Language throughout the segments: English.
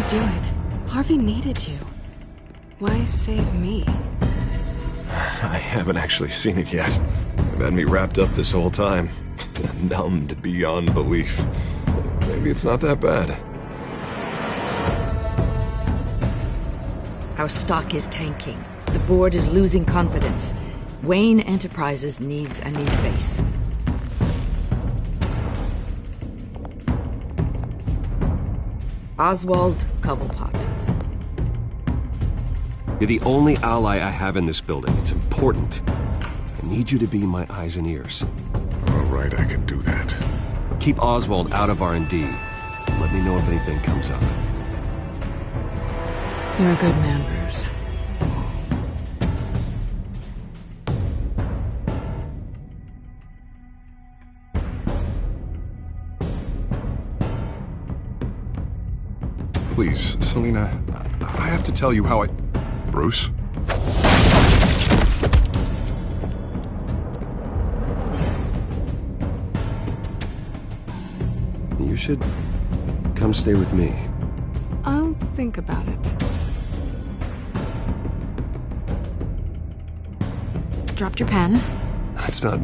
do it? Harvey needed you. Why save me? I haven't actually seen it yet. They've had me wrapped up this whole time. Numbed beyond belief. Maybe it's not that bad. Our stock is tanking. The board is losing confidence. Wayne Enterprises needs a new face. Oswald Cobblepot. You're the only ally I have in this building. It's important. I need you to be my eyes and ears. All right, I can do that. Keep Oswald out of R&D. Let me know if anything comes up. You're a good man, Bruce. Please, Selina, I have to tell you how I... Bruce? You should come stay with me. I'll think about it. Dropped your pen. That's not...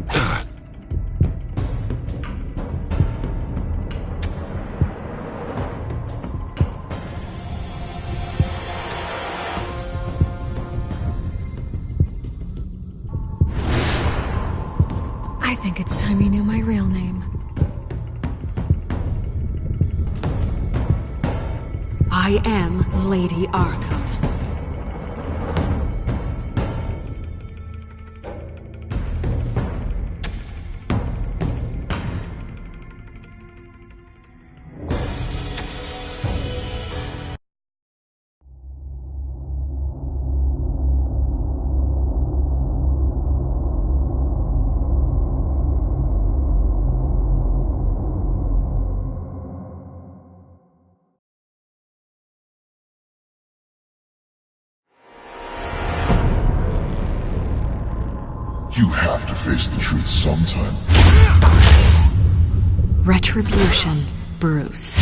I think it's time you knew my real name. I am Lady Arkham. You have to face the truth sometime. Retribution, Bruce.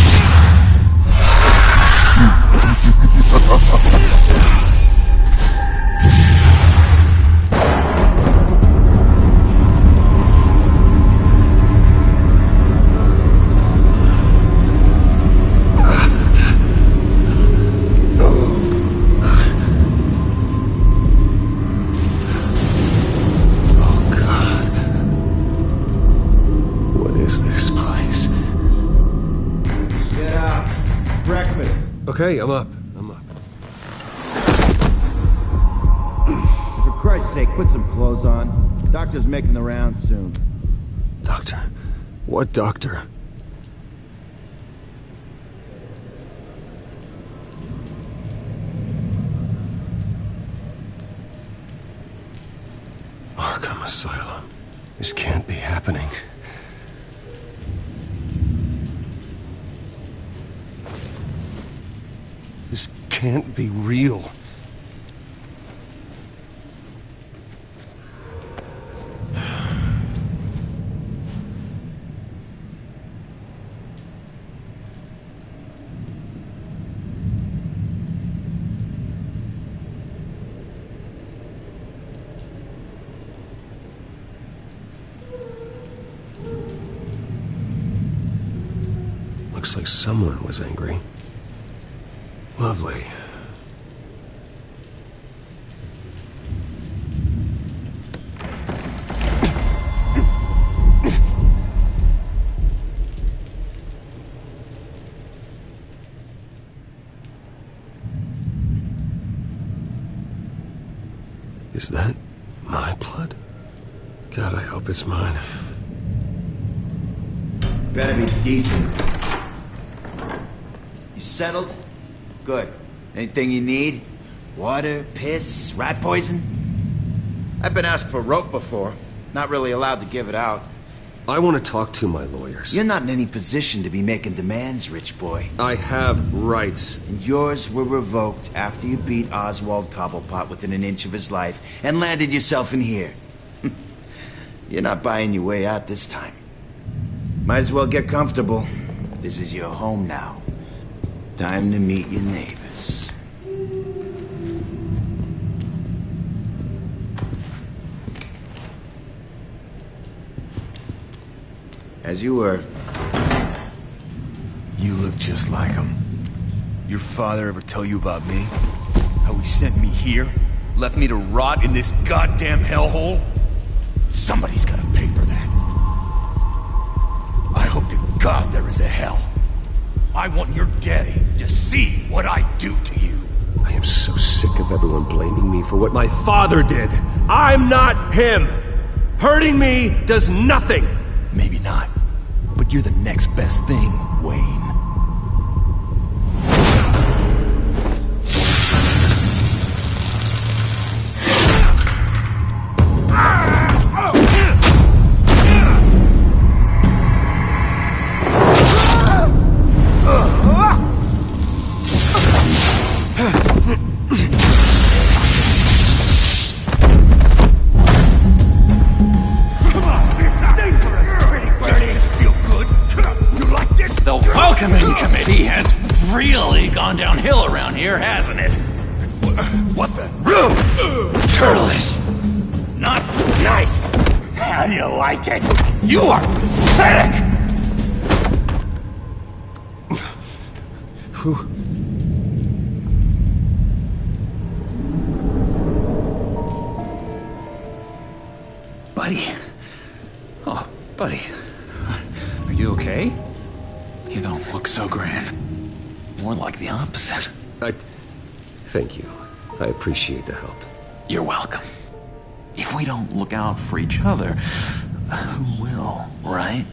Okay, I'm up. For Christ's sake, put some clothes on. Doctor's making the rounds soon. Doctor? What doctor? Arkham Asylum. This can't be happening. This can't be real. Looks like someone was angry. Lovely. Is that my blood? God, I hope it's mine. Better be decent. You settled? Good. Anything you need? Water, piss, rat poison? I've been asked for rope before. Not really allowed to give it out. I want to talk to my lawyers. You're not in any position to be making demands, rich boy. I have rights. And yours were revoked after you beat Oswald Cobblepot within an inch of his life and landed yourself in here. You're not buying your way out this time. Might as well get comfortable. This is your home now. Time to meet your neighbors. As you were. You look just like him. Your father ever tell you about me? How he sent me here? Left me to rot in this goddamn hellhole? Somebody's gotta pay for that. I hope to God there is a hell. I want your daddy to see what I do to you. I am so sick of everyone blaming me for what my father did. I'm not him. Hurting me does nothing. Maybe not, but you're the next best thing, Wayne. Welcoming committee has really gone downhill around here, hasn't it? What the? Turtleish. Not nice. How do you like it? You are pathetic. Buddy. Oh, buddy. Are you okay? You don't look so grand. More like the opposite. Thank you. I appreciate the help. You're welcome. If we don't look out for each other, who will, right?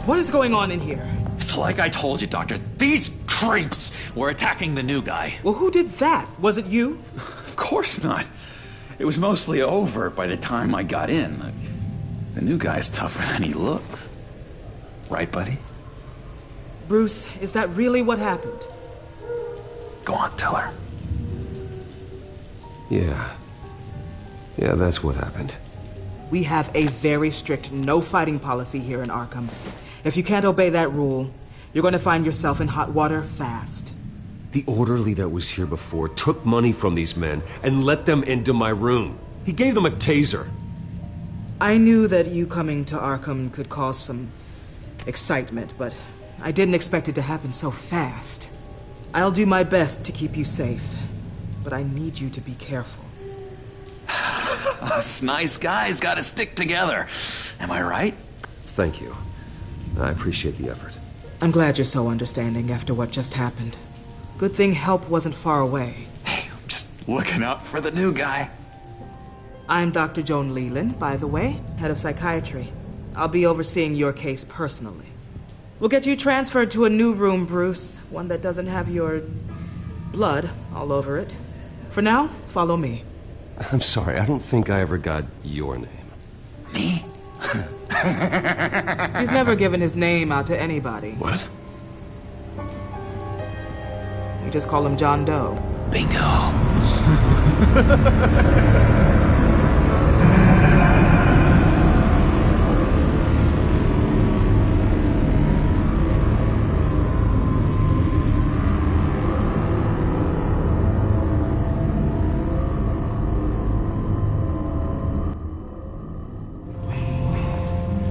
What is going on in here? It's like I told you, Doctor. These creeps were attacking the new guy. Well, who did that? Was it you? Of course not. It was mostly over by the time I got in. The new guy's tougher than he looks. Right, buddy? Bruce, is that really what happened? Go on, tell her. Yeah, that's what happened. We have a very strict no fighting policy here in Arkham. If you can't obey that rule, you're going to find yourself in hot water fast. The orderly that was here before took money from these men and let them into my room. He gave them a taser. I knew that you coming to Arkham could cause some excitement, but I didn't expect it to happen so fast. I'll do my best to keep you safe, but I need you to be careful. Us nice guys gotta stick together. Am I right? Thank you. I appreciate the effort. I'm glad you're so understanding after what just happened. Good thing help wasn't far away. Hey, I'm just looking out for the new guy. I'm Dr. Joan Leland, by the way, head of psychiatry. I'll be overseeing your case personally. We'll get you transferred to a new room, Bruce. One that doesn't have your blood all over it. For now, follow me. I'm sorry, I don't think I ever got your name. Me? He's never given his name out to anybody. What? We just call him John Doe. Bingo.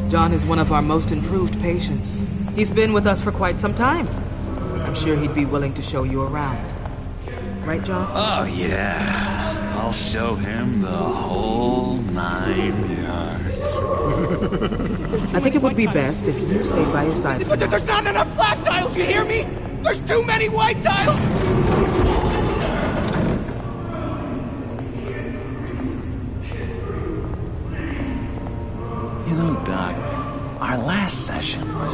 John is one of our most improved patients. He's been with us for quite some time. I'm sure he'd be willing to show you around. Right, John? Oh, yeah. I'll show him the whole 9 yards. I think it would be best if you stayed by his side. But there's not enough black tiles, you hear me? There's too many white tiles! You know, Doc, our last session was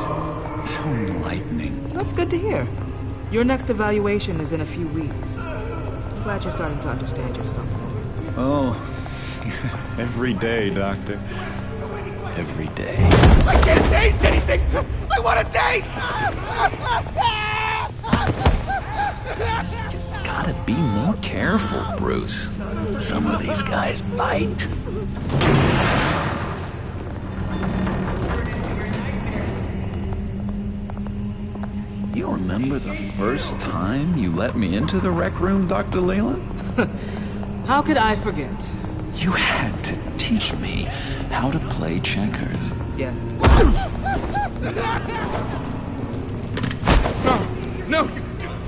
so enlightening. That's good to hear. Your next evaluation is in a few weeks. I'm glad you're starting to understand yourself better. Oh, every day, Doctor. Every day. I can't taste anything! I want to taste! You gotta be more careful, Bruce. Some of these guys bite. remember the first time you let me into the rec room, Dr. Leyland? How could I forget? You had to teach me how to play checkers. Yes. No,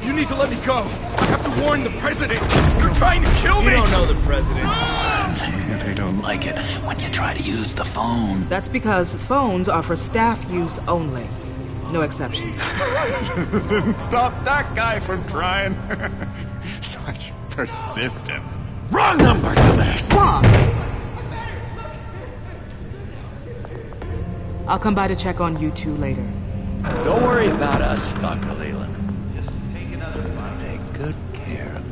you need to let me go. I have to warn the president. You're trying to kill me. You don't know the president. They don't like it when you try to use the phone. That's because phones are for staff use only. No exceptions. Stop that guy from trying. Such persistence. Wrong number to this! Wrong! I'll come by to check on you two later. Don't worry about us, Dr. Leyland. Just take another one. Take good care of him.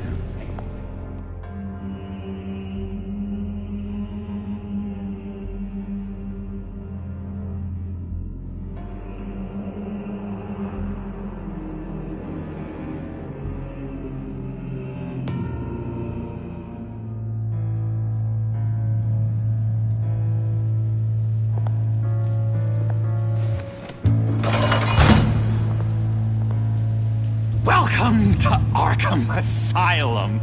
Welcome to Arkham Asylum.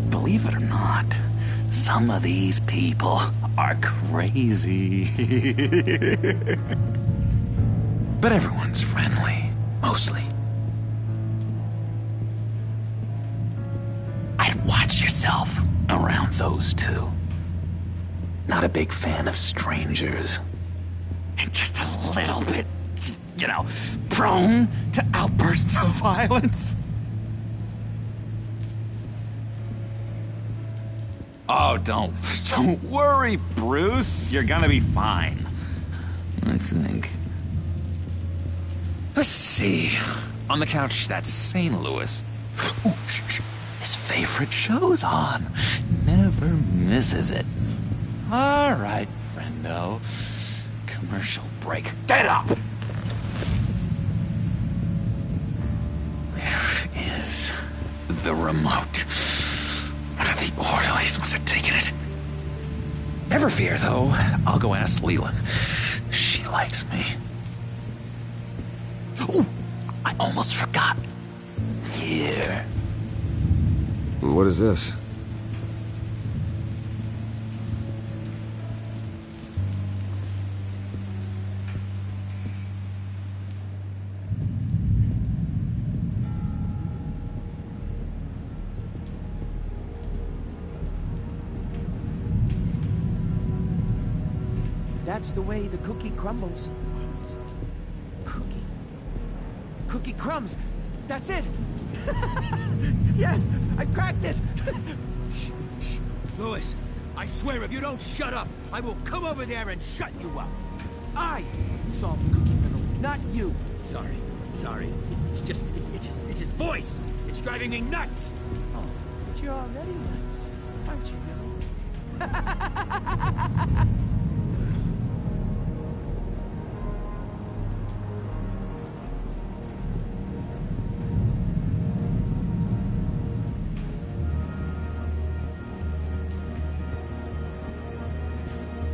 Believe it or not, some of these people are crazy. But everyone's friendly, mostly. I'd watch yourself around those two. Not a big fan of strangers. And just a little bit, you know, prone to outbursts of violence. Oh, don't worry, Bruce. You're gonna be fine. I think. Let's see. On the couch, that's St. Louis. Ooh, shh. His favorite show's on. Never misses it. All right, friendo. Commercial break. Get up! Where is the remote? One of the orderlies must have taken it. Never fear, though. I'll go ask Leland. She likes me. Ooh, I almost forgot. Here. What is this? That's the way the cookie crumbles. Cookie crumbs. That's it. Yes, I cracked it. Shh, shh. Louis, I swear if you don't shut up, I will come over there and shut you up. I solved the cookie riddle, not you. Sorry. It's just his voice. It's driving me nuts. Oh, but you're already nuts, aren't you, Billy?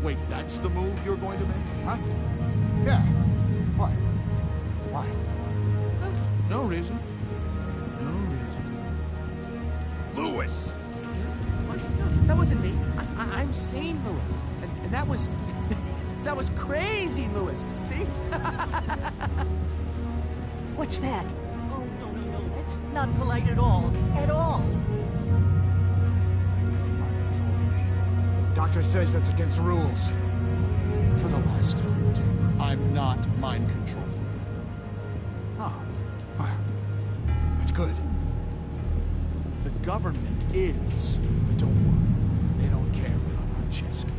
Wait, that's the move you're going to make, huh? Yeah. What? Why? No reason. No reason. Louis! What? No, that wasn't me. I'm sane, Louis. And that was... that was crazy, Louis. See? What's that? Oh, no. That's not polite at all. At all. Doctor says that's against the rules. For the last time, Taylor, I'm not mind controlling you. Oh, well, that's good. The government is, but don't worry, they don't care about our chess game.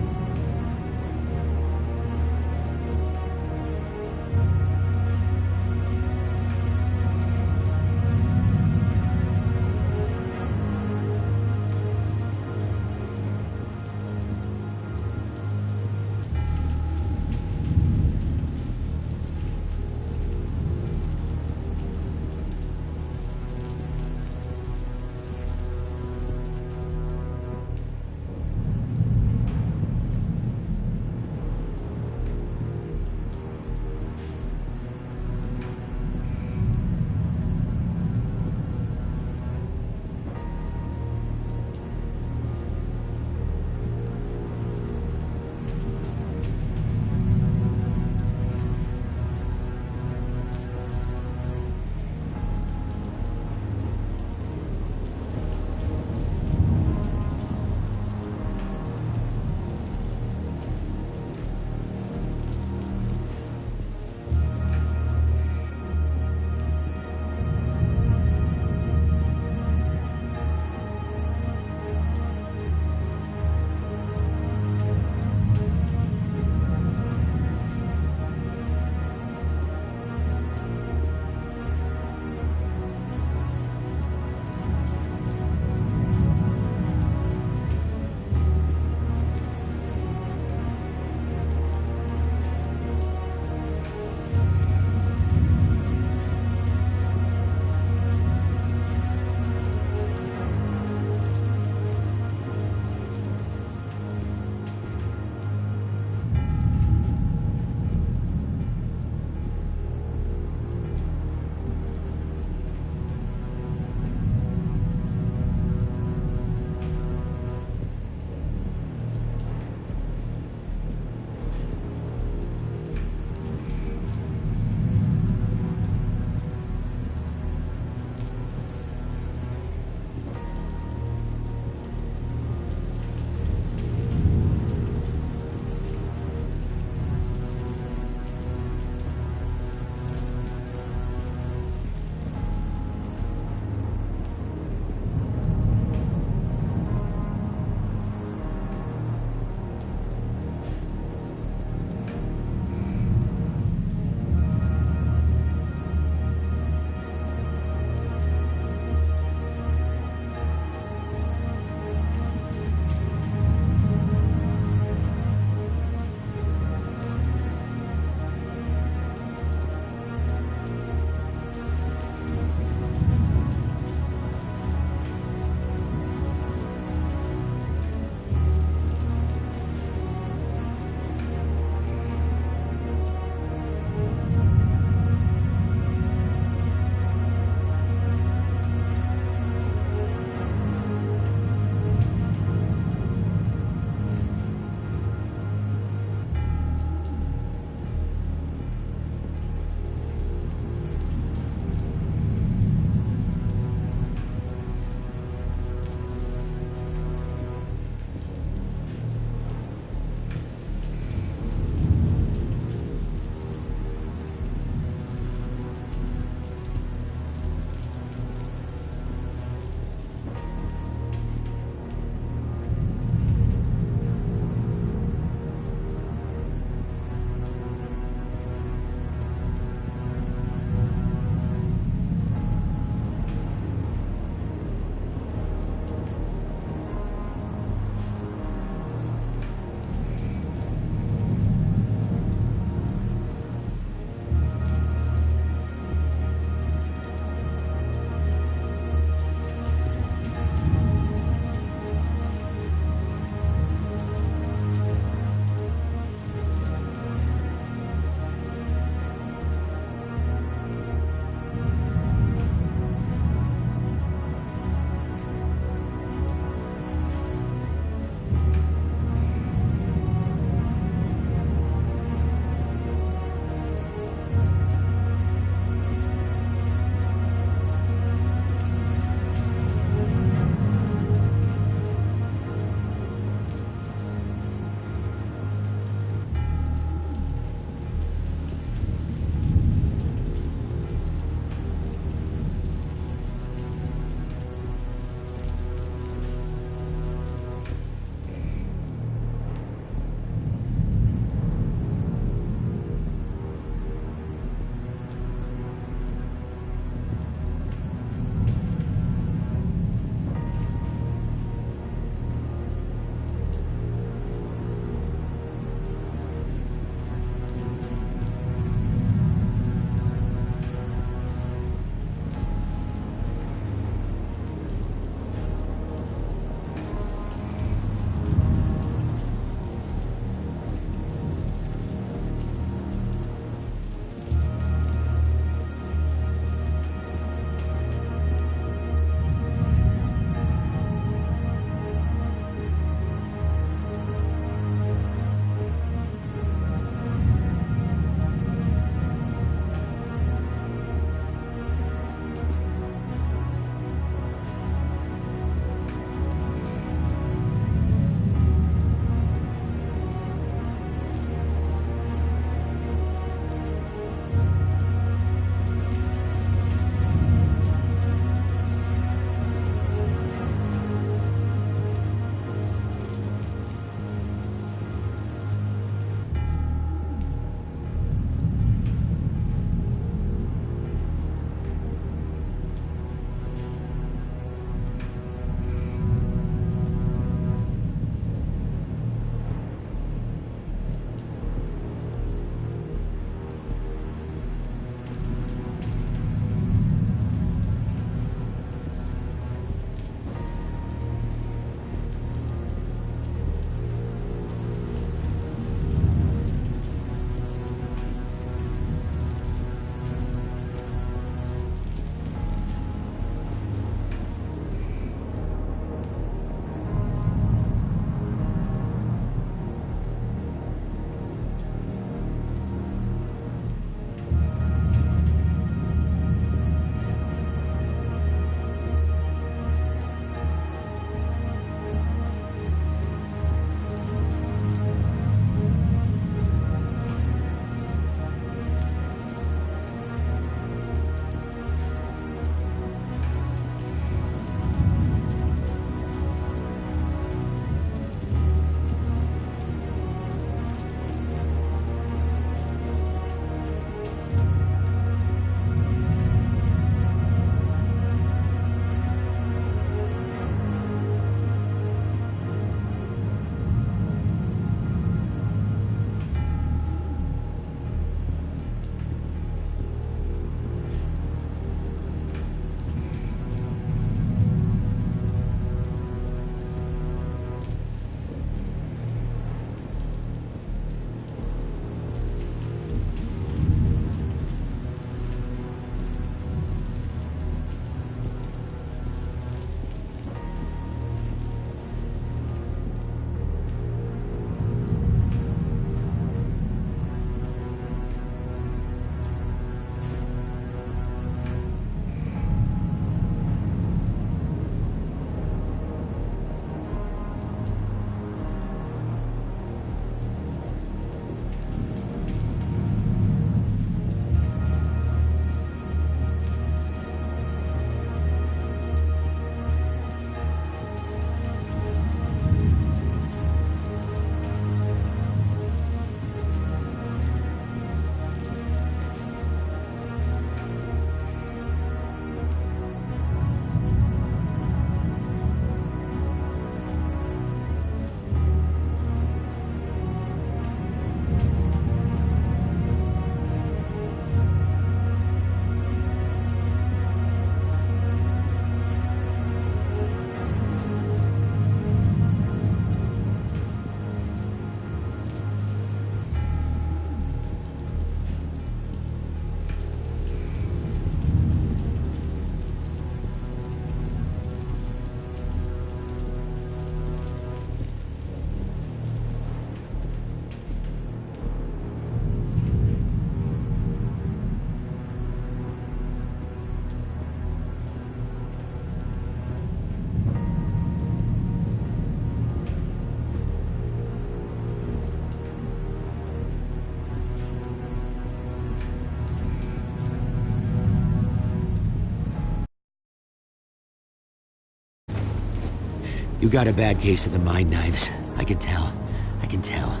You got a bad case of the mind knives. I can tell. I can tell.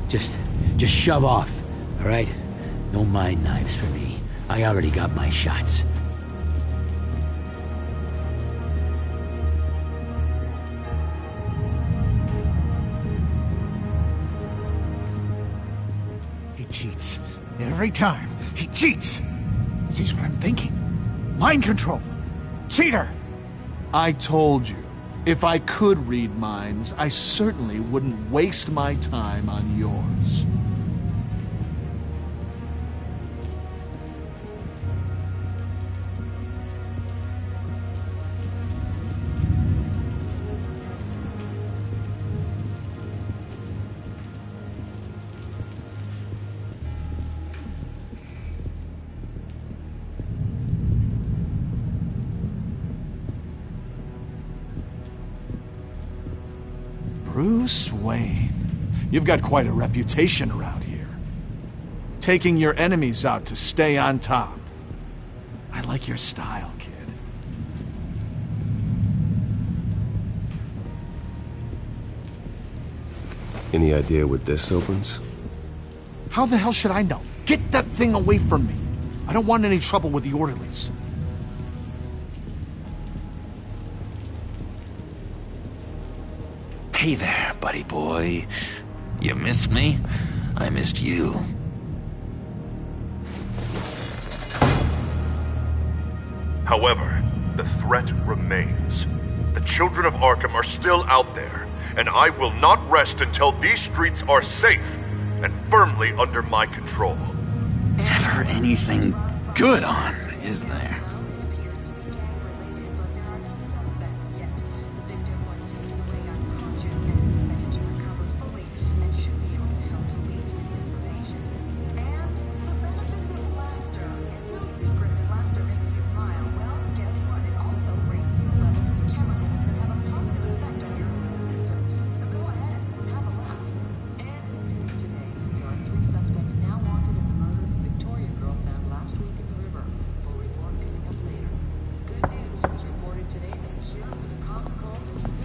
Just shove off, all right? No mind knives for me. I already got my shots. He cheats. Every time. He cheats! Sees what I'm thinking. Mind control. Cheater! I told you. If I could read minds, I certainly wouldn't waste my time on yours. Bruce Wayne. You've got quite a reputation around here. Taking your enemies out to stay on top. I like your style, kid. Any idea what this opens? How the hell should I know? Get that thing away from me. I don't want any trouble with the orderlies. Hey there, buddy boy. You missed me? I missed you. However, the threat remains. The children of Arkham are still out there, and I will not rest until these streets are safe and firmly under my control. Never anything good on, is there?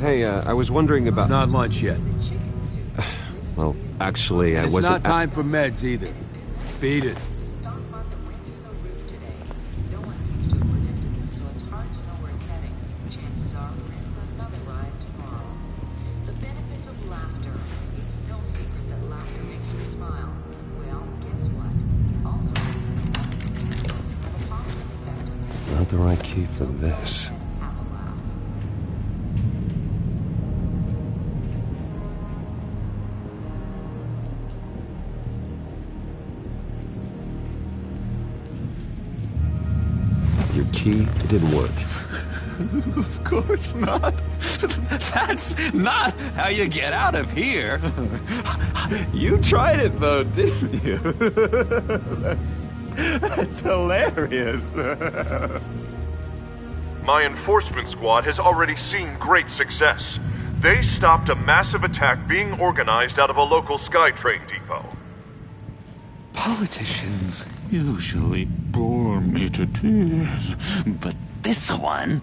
Hey, I was wondering about... It's not lunch yet. Well, actually, And I it's wasn't... not time for meds either. Beat it. Not the right key for this. Your key, it didn't work. Of course not. That's not how you get out of here. You tried it though, didn't you? That's hilarious. My enforcement squad has already seen great success. They stopped a massive attack being organized out of a local SkyTrain depot. Politicians usually bore me to tears, but this one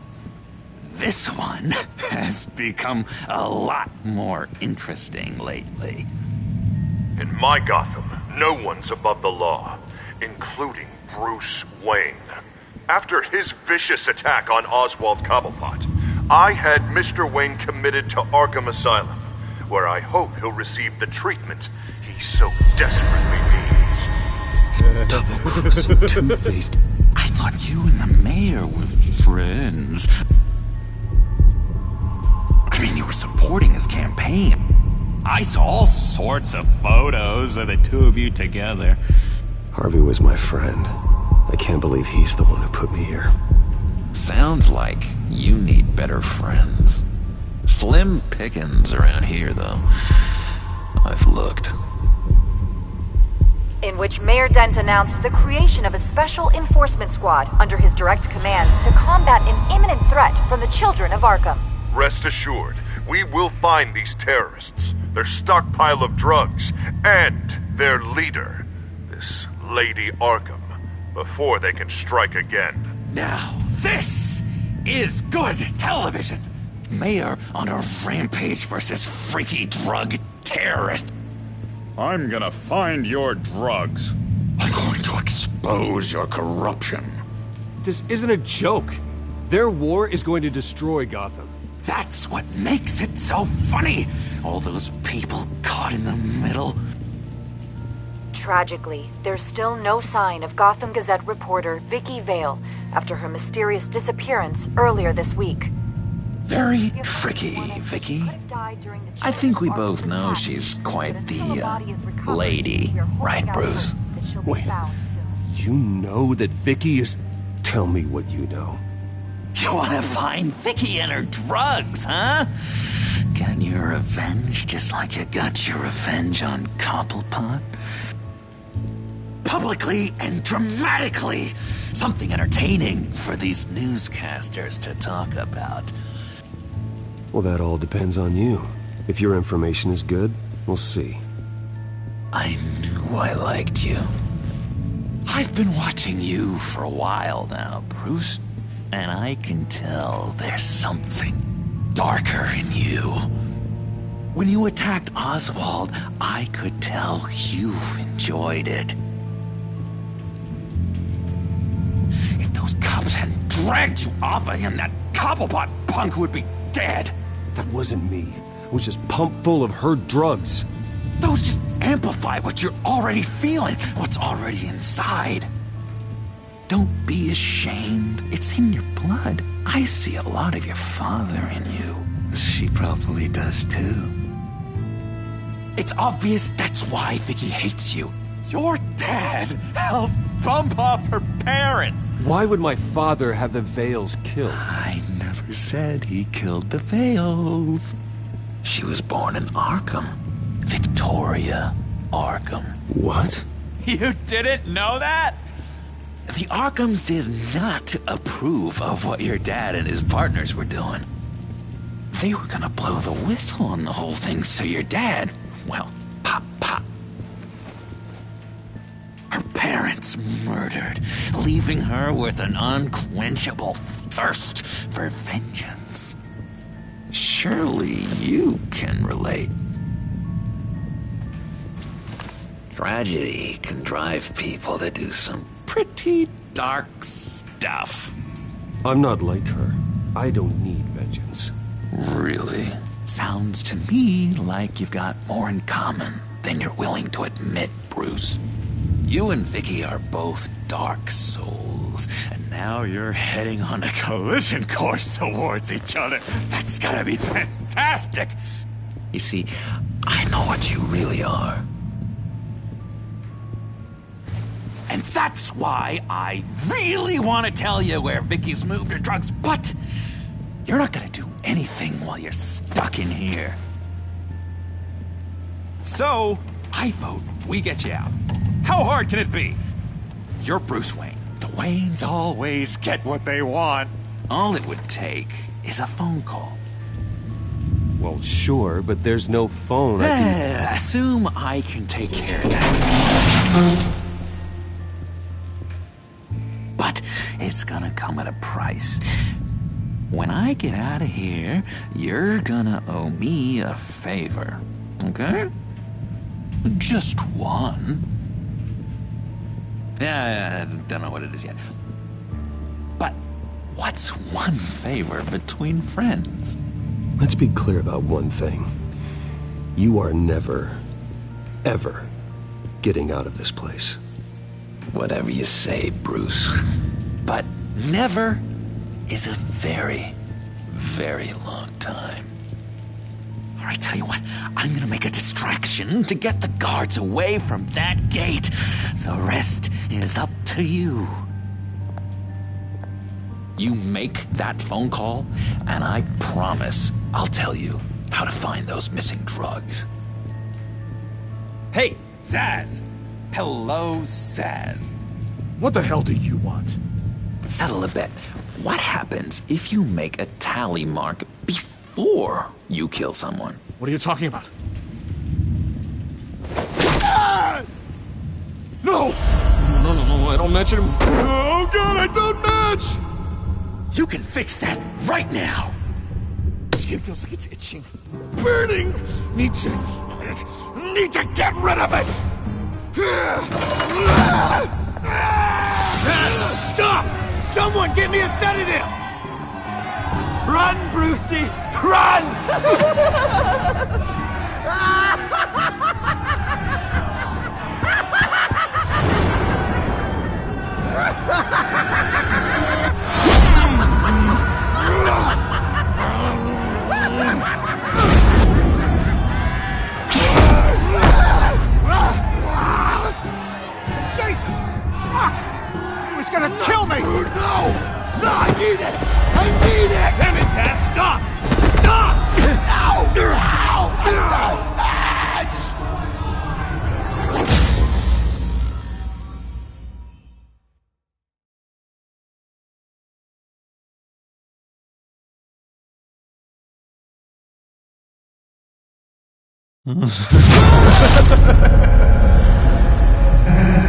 has become a lot more interesting lately. In my Gotham, no one's above the law, including Bruce Wayne. After his vicious attack on Oswald Cobblepot, I had Mr. Wayne committed to Arkham Asylum, where I hope he'll receive the treatment he so desperately needs. Double-crossing Two-Faced. I thought you and the mayor were friends. I mean, you were supporting his campaign. I saw all sorts of photos of the two of you together. Harvey was my friend. I can't believe he's the one who put me here. Sounds like you need better friends. Slim pickings around here, though. I've looked. In which Mayor Dent announced the creation of a special enforcement squad under his direct command to combat an imminent threat from the children of Arkham. Rest assured, we will find these terrorists, their stockpile of drugs, and their leader, this Lady Arkham, before they can strike again. Now, this is good television! mayor on a rampage versus freaky drug terrorist. I'm gonna find your drugs. I'm going to expose your corruption. This isn't a joke. Their war is going to destroy Gotham. That's what makes it so funny. All those people caught in the middle. Tragically, there's still no sign of Gotham Gazette reporter Vicky Vale after her mysterious disappearance earlier this week. Very tricky, Vicky. I think we both know she's quite the, lady. Right, Bruce? Wait, you know that Vicky is... Tell me what you know. You want to find Vicky and her drugs, huh? Get your revenge just like you got your revenge on Cobblepot? Publicly and dramatically. Something entertaining for these newscasters to talk about. Well, that all depends on you. If your information is good, we'll see. I knew I liked you. I've been watching you for a while now, Bruce. And I can tell there's something darker in you. When you attacked Oswald, I could tell you enjoyed it. If those cops hadn't dragged you off of him, that Cobblepot punk would be dead. That wasn't me. I was just pumped full of her drugs. Those just amplify what you're already feeling, what's already inside. Don't be ashamed. It's in your blood. I see a lot of your father in you. She probably does too. It's obvious that's why Vicky hates you. Your dad helped bump off her parents. Why would my father have the Vales killed? I never said he killed the Vales. She was born in Arkham. Victoria Arkham. What? You didn't know that? The Arkhams did not approve of what your dad and his partners were doing. They were gonna blow the whistle on the whole thing, so your dad, well, pop. Her parents murdered, leaving her with an unquenchable thirst for vengeance. Surely you can relate. Tragedy can drive people to do some pretty dark stuff. I'm not like her. I don't need vengeance. Really? Sounds to me like you've got more in common than you're willing to admit, Bruce. You and Vicky are both dark souls, and now you're heading on a collision course towards each other. That's gotta be fantastic! You see, I know what you really are. And that's why I really want to tell you where Vicky's moved her drugs, but you're not gonna do anything while you're stuck in here. So, I vote we get you out. How hard can it be? You're Bruce Wayne. The Waynes always get what they want. All it would take is a phone call. Well, sure, but there's no phone. Assume I can take care of that. But it's gonna come at a price. When I get out of here, you're gonna owe me a favor, okay? Just one. Yeah, I don't know what it is yet. But what's one favor between friends? Let's be clear about one thing. You are never, ever getting out of this place. Whatever you say, Bruce. But never is a very, very long time. All right, tell you what, I'm gonna make a distraction to get the guards away from that gate. The rest is up to you. You make that phone call, and I promise I'll tell you how to find those missing drugs. Hey, Zaz! Hello, Zaz. What the hell do you want? Settle a bet. What happens if you make a tally mark before you kill someone? What are you talking about? Ah! No! No, I don't match him. Oh god, I don't match! You can fix that right now! skin feels like it's itching. Burning! Need to get rid of it! Stop! Someone get me a sedative! Run, Brucey! Run! Jesus! Fuck! He was gonna kill me! No! No, I need it! I need it! Damn it, Zaz! Stop! Stop! No! Ow! I don't match!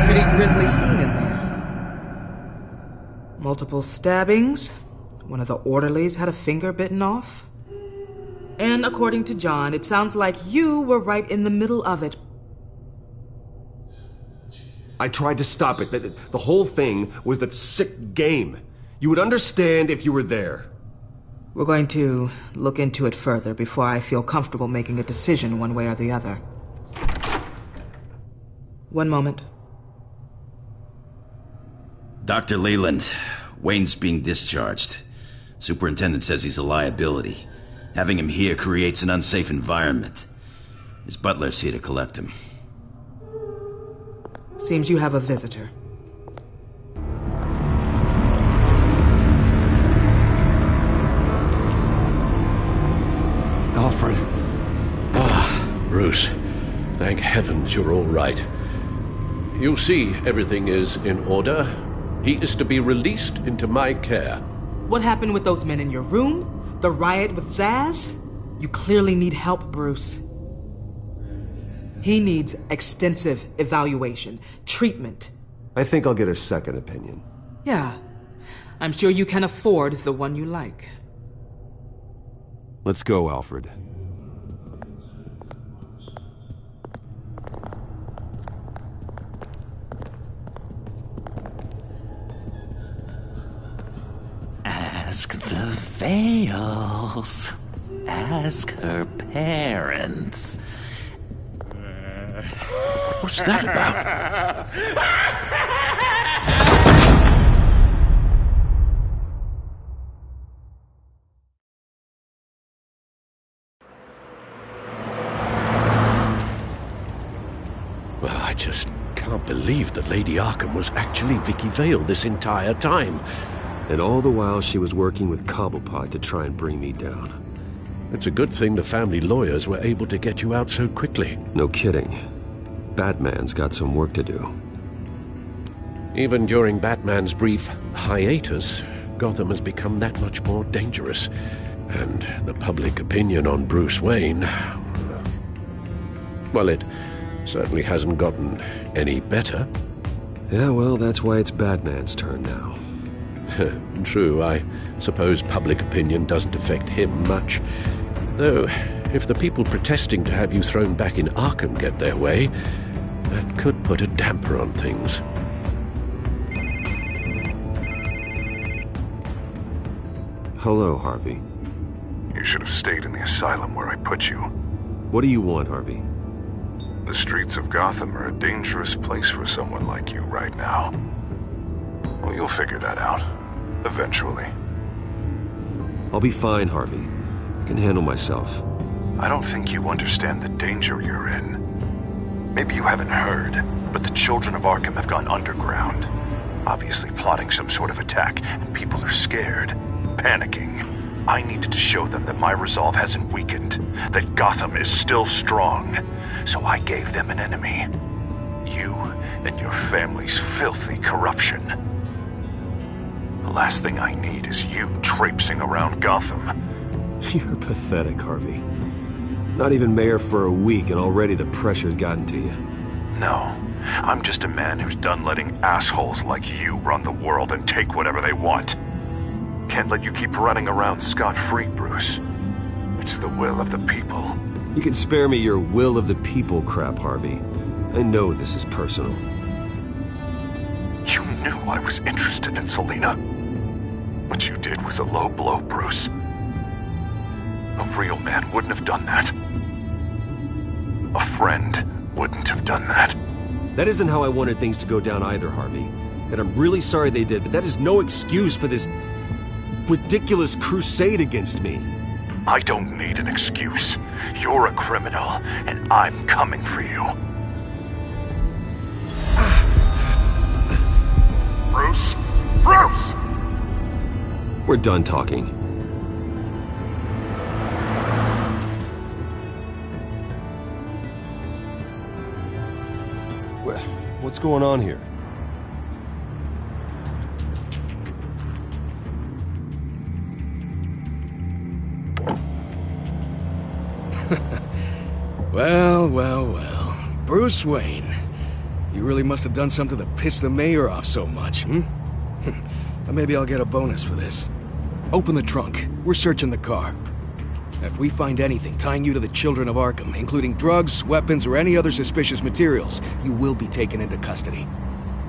Pretty grisly scene in there. Multiple stabbings. One of the orderlies had a finger bitten off. And according to John, it sounds like you were right in the middle of it. I tried to stop it. The whole thing was that sick game. You would understand if you were there. We're going to look into it further before I feel comfortable making a decision one way or the other. One moment. Dr. Leland, Wayne's being discharged. Superintendent says he's a liability. Having him here creates an unsafe environment. His butler's here to collect him. Seems you have a visitor. Alfred. Ah, Bruce. Thank heavens you're all right. You see, everything is in order. He is to be released into my care. What happened with those men in your room? The riot with Zaz? You clearly need help, Bruce. He needs extensive evaluation, treatment. I think I'll get a second opinion. Yeah. I'm sure you can afford the one you like. Let's go, Alfred. Ask the Vales. Ask her parents. What's that about? Well, I just can't believe that Lady Arkham was actually Vicky Vale this entire time. And all the while she was working with Cobblepot to try and bring me down. It's a good thing the family lawyers were able to get you out so quickly. No kidding. Batman's got some work to do. Even during Batman's brief hiatus, Gotham has become that much more dangerous. And the public opinion on Bruce Wayne... well, it certainly hasn't gotten any better. Yeah, well, that's why it's Batman's turn now. True, I suppose public opinion doesn't affect him much. Though, if the people protesting to have you thrown back in Arkham get their way, that could put a damper on things. Hello, Harvey. You should have stayed in the asylum where I put you. What do you want, Harvey? The streets of Gotham are a dangerous place for someone like you right now. Well, you'll figure that out. Eventually. I'll be fine, Harvey. I can handle myself. I don't think you understand the danger you're in. Maybe you haven't heard, but the children of Arkham have gone underground. Obviously plotting some sort of attack, and people are scared, panicking. I needed to show them that my resolve hasn't weakened, that Gotham is still strong. So I gave them an enemy. You and your family's filthy corruption. The last thing I need is you traipsing around Gotham. You're pathetic, Harvey. Not even mayor for a week and already the pressure's gotten to you. No, I'm just a man who's done letting assholes like you run the world and take whatever they want. Can't let you keep running around scot-free, Bruce. It's the will of the people. You can spare me your will of the people crap, Harvey. I know this is personal. You knew I was interested in Selina. What you did was a low blow, Bruce. A real man wouldn't have done that. A friend wouldn't have done that. That isn't how I wanted things to go down either, Harvey. And I'm really sorry they did, but that is no excuse for this ridiculous crusade against me. I don't need an excuse. You're a criminal, and I'm coming for you. Bruce? Bruce! We're done talking. What's going on here? Well. Bruce Wayne. You really must have done something to piss the mayor off so much, hmm? Maybe I'll get a bonus for this. Open the trunk. We're searching the car. If we find anything tying you to the children of Arkham, including drugs, weapons, or any other suspicious materials, you will be taken into custody.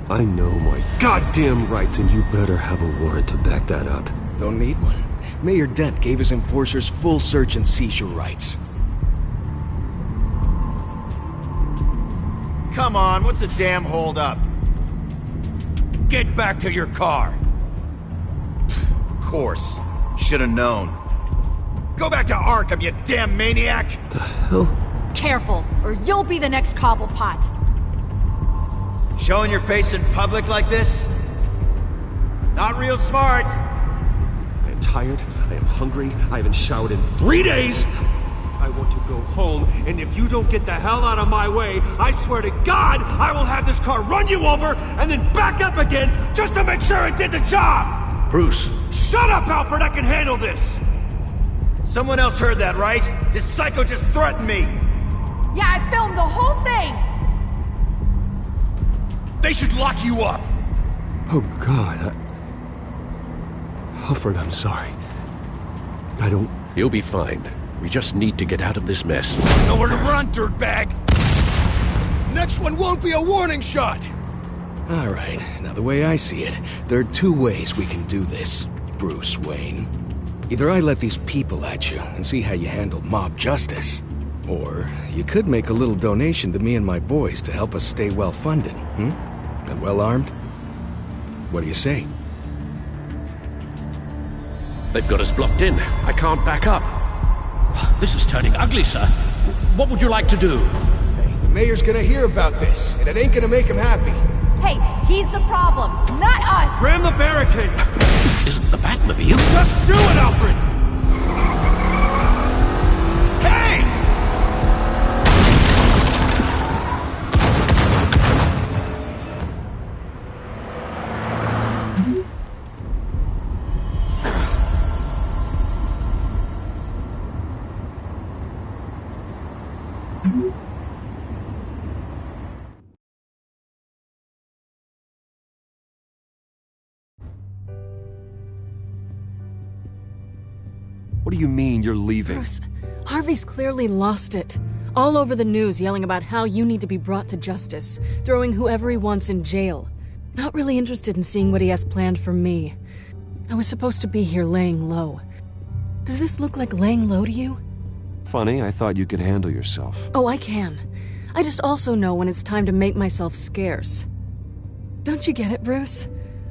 I know my goddamn rights, and you better have a warrant to back that up. Don't need one. Mayor Dent gave his enforcers full search and seizure rights. Come on, what's the damn holdup? Get back to your car! Of course. Should've known. Go back to Arkham, you damn maniac! The hell? Careful, or you'll be the next Cobblepot. Showing your face in public like this? Not real smart. I am tired, I am hungry, I haven't showered in 3 days! I want to go home, and if you don't get the hell out of my way, I swear to God, I will have this car run you over, and then back up again, just to make sure it did the job! Bruce! Shut up, Alfred, I can handle this! Someone else heard that, right? This psycho just threatened me! Yeah, I filmed the whole thing! They should lock you up! Oh, God, Alfred, I'm sorry. I don't... You'll be fine. We just need to get out of this mess. Nowhere to run, dirtbag! Next one won't be a warning shot! Alright, now the way I see it, there are two ways we can do this, Bruce Wayne. Either I let these people at you and see how you handle mob justice, or you could make a little donation to me and my boys to help us stay well-funded, and well-armed? What do you say? They've got us blocked in. I can't back up. This is turning ugly, sir. What would you like to do? Hey, the mayor's gonna hear about this, and it ain't gonna make him happy. Hey, he's the problem, not us! Ram the barricade! This isn't the Batmobile. Just do it, Alfred! Hey! What do you mean, you're leaving? Bruce, Harvey's clearly lost it. All over the news yelling about how you need to be brought to justice, throwing whoever he wants in jail. Not really interested in seeing what he has planned for me. I was supposed to be here laying low. Does this look like laying low to you? Funny, I thought you could handle yourself. Oh, I can. I just also know when it's time to make myself scarce. Don't you get it, Bruce?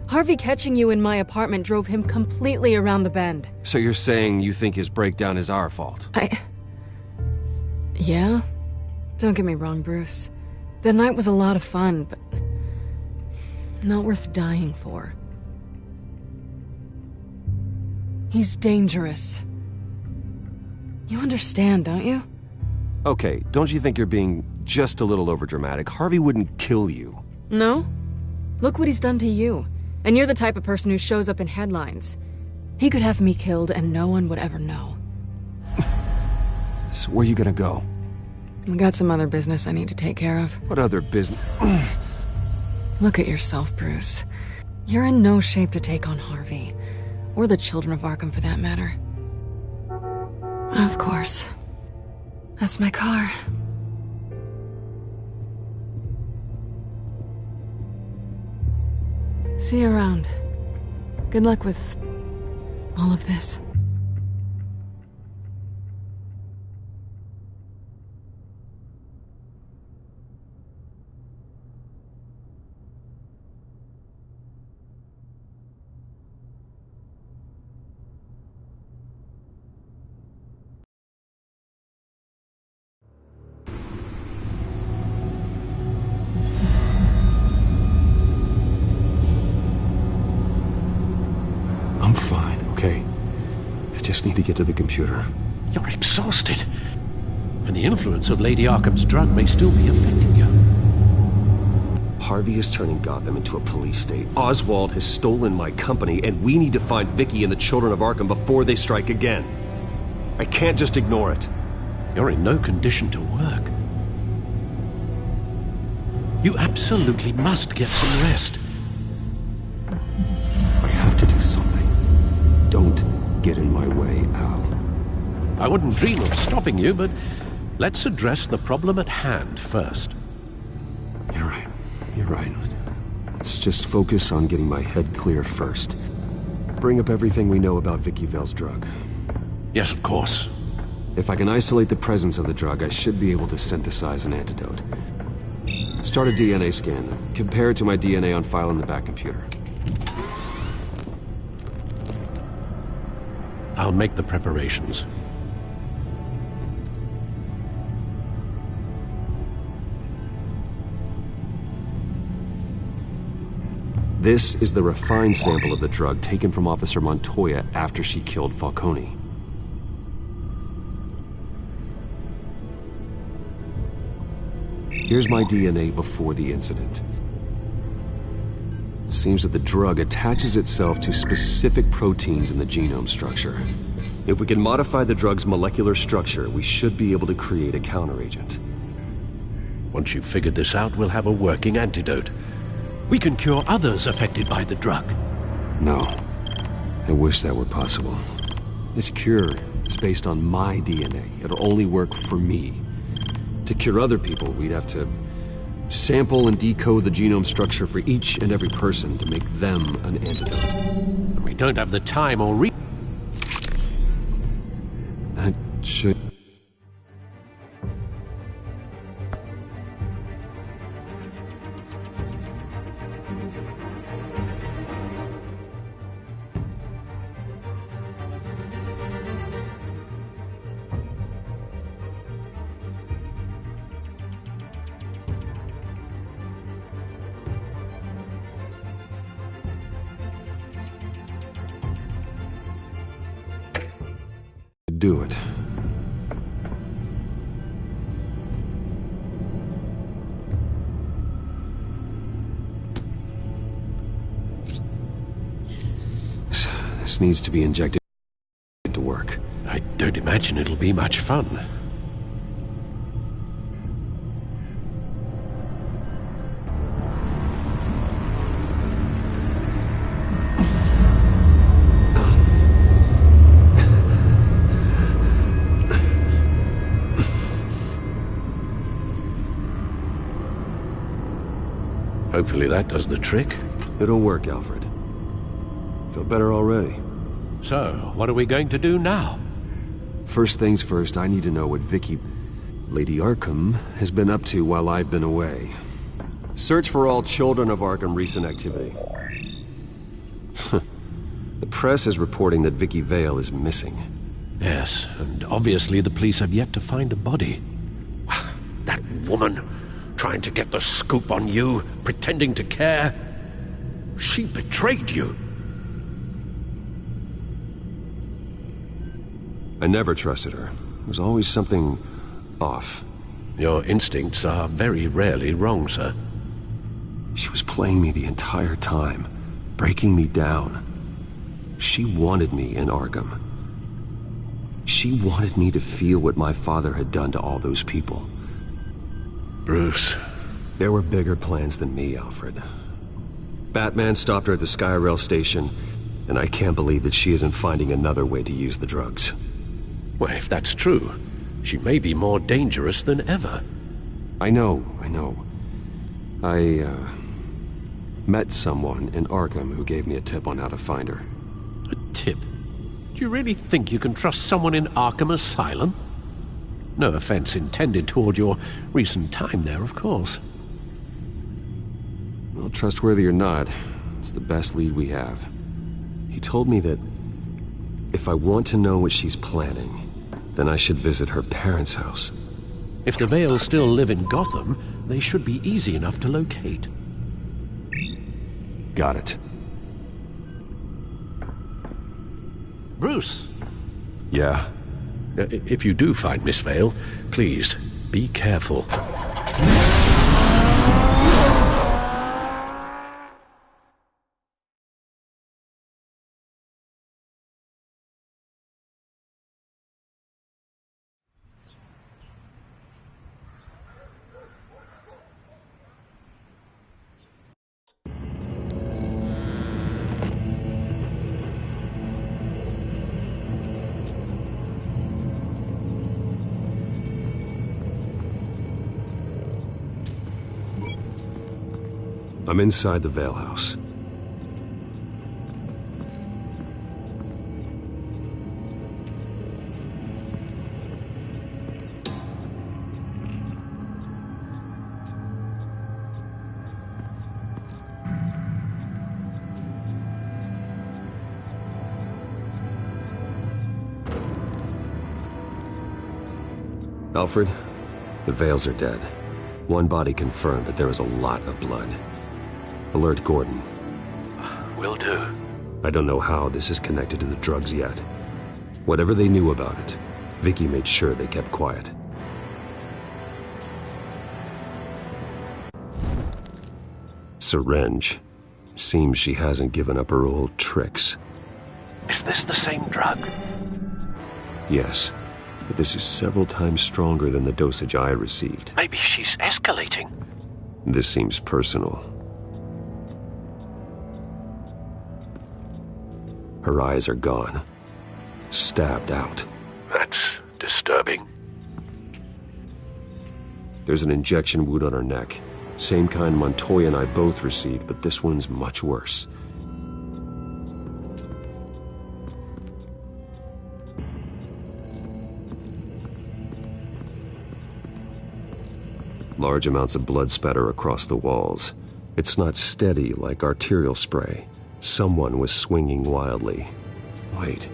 Harvey catching you in my apartment drove him completely around the bend. So you're saying you think his breakdown is our fault? Yeah? Don't get me wrong, Bruce. The night was a lot of fun, but not worth dying for. He's dangerous. You understand, don't you? Okay, don't you think you're being just a little overdramatic? Harvey wouldn't kill you. No? Look what he's done to you. And you're the type of person who shows up in headlines. He could have me killed and no one would ever know. So where are you gonna go? I got some other business I need to take care of. What other business? Look at yourself, Bruce. You're in no shape to take on Harvey. Or the children of Arkham, for that matter. Of course. That's my car. See you around. Good luck with all of this. I'm fine, okay? I just need to get to the computer. You're exhausted. And the influence of Lady Arkham's drug may still be affecting you. Harvey is turning Gotham into a police state. Oswald has stolen my company, and we need to find Vicky and the children of Arkham before they strike again. I can't just ignore it. You're in no condition to work. You absolutely must get some rest. I have to do something. Don't get in my way, Al. I wouldn't dream of stopping you, but let's address the problem at hand first. You're right. You're right. Let's just focus on getting my head clear first. Bring up everything we know about Vicky Vale's drug. Yes, of course. If I can isolate the presence of the drug, I should be able to synthesize an antidote. Start a DNA scan. Compare it to my DNA on file in the back computer. I'll make the preparations. This is the refined sample of the drug taken from Officer Montoya after she killed Falcone. Here's my DNA before the incident. It seems that the drug attaches itself to specific proteins in the genome structure. If we can modify the drug's molecular structure, we should be able to create a counteragent. Once you've figured this out, we'll have a working antidote. We can cure others affected by the drug. No. I wish that were possible. This cure is based on my DNA. It'll only work for me. To cure other people, we'd have to sample and decode the genome structure for each and every person to make them an antidote. We don't have the time or That should... do it. This needs to be injected to work. I don't imagine it'll be much fun. Hopefully that does the trick. It'll work, Alfred. Feel better already. So, what are we going to do now? First things first, I need to know what Vicky, Lady Arkham, has been up to while I've been away. Search for all children of Arkham recent activity. The press is reporting that Vicky Vale is missing. Yes, and obviously the police have yet to find a body. That woman, trying to get the scoop on you, pretending to care. She betrayed you. I never trusted her. There was always something off. Your instincts are very rarely wrong, sir. She was playing me the entire time, breaking me down. She wanted me in Arkham. She wanted me to feel what my father had done to all those people. Bruce. There were bigger plans than me, Alfred. Batman stopped her at the Skyrail station, and I can't believe that she isn't finding another way to use the drugs. Well, if that's true, she may be more dangerous than ever. I know. I met someone in Arkham who gave me a tip on how to find her. A tip? Do you really think you can trust someone in Arkham Asylum? No offense intended toward your recent time there, of course. Well, trustworthy or not, it's the best lead we have. He told me that if I want to know what she's planning, then I should visit her parents' house. If the Vale still live in Gotham, they should be easy enough to locate. Got it. Bruce? Yeah? If you do find Miss Vale, please, be careful. I'm inside the Vale house. Alfred, the Vales are dead. One body confirmed, but there is a lot of blood. Alert Gordon. Will do. I don't know how this is connected to the drugs yet. Whatever they knew about it, Vicky made sure they kept quiet. Syringe. Seems she hasn't given up her old tricks. Is this the same drug? Yes, but this is several times stronger than the dosage I received. Maybe she's escalating. This seems personal. Her eyes are gone. Stabbed out. That's disturbing. There's an injection wound on her neck. Same kind Montoya and I both received, but this one's much worse. Large amounts of blood spatter across the walls. It's not steady like arterial spray. Someone was swinging wildly. Wait,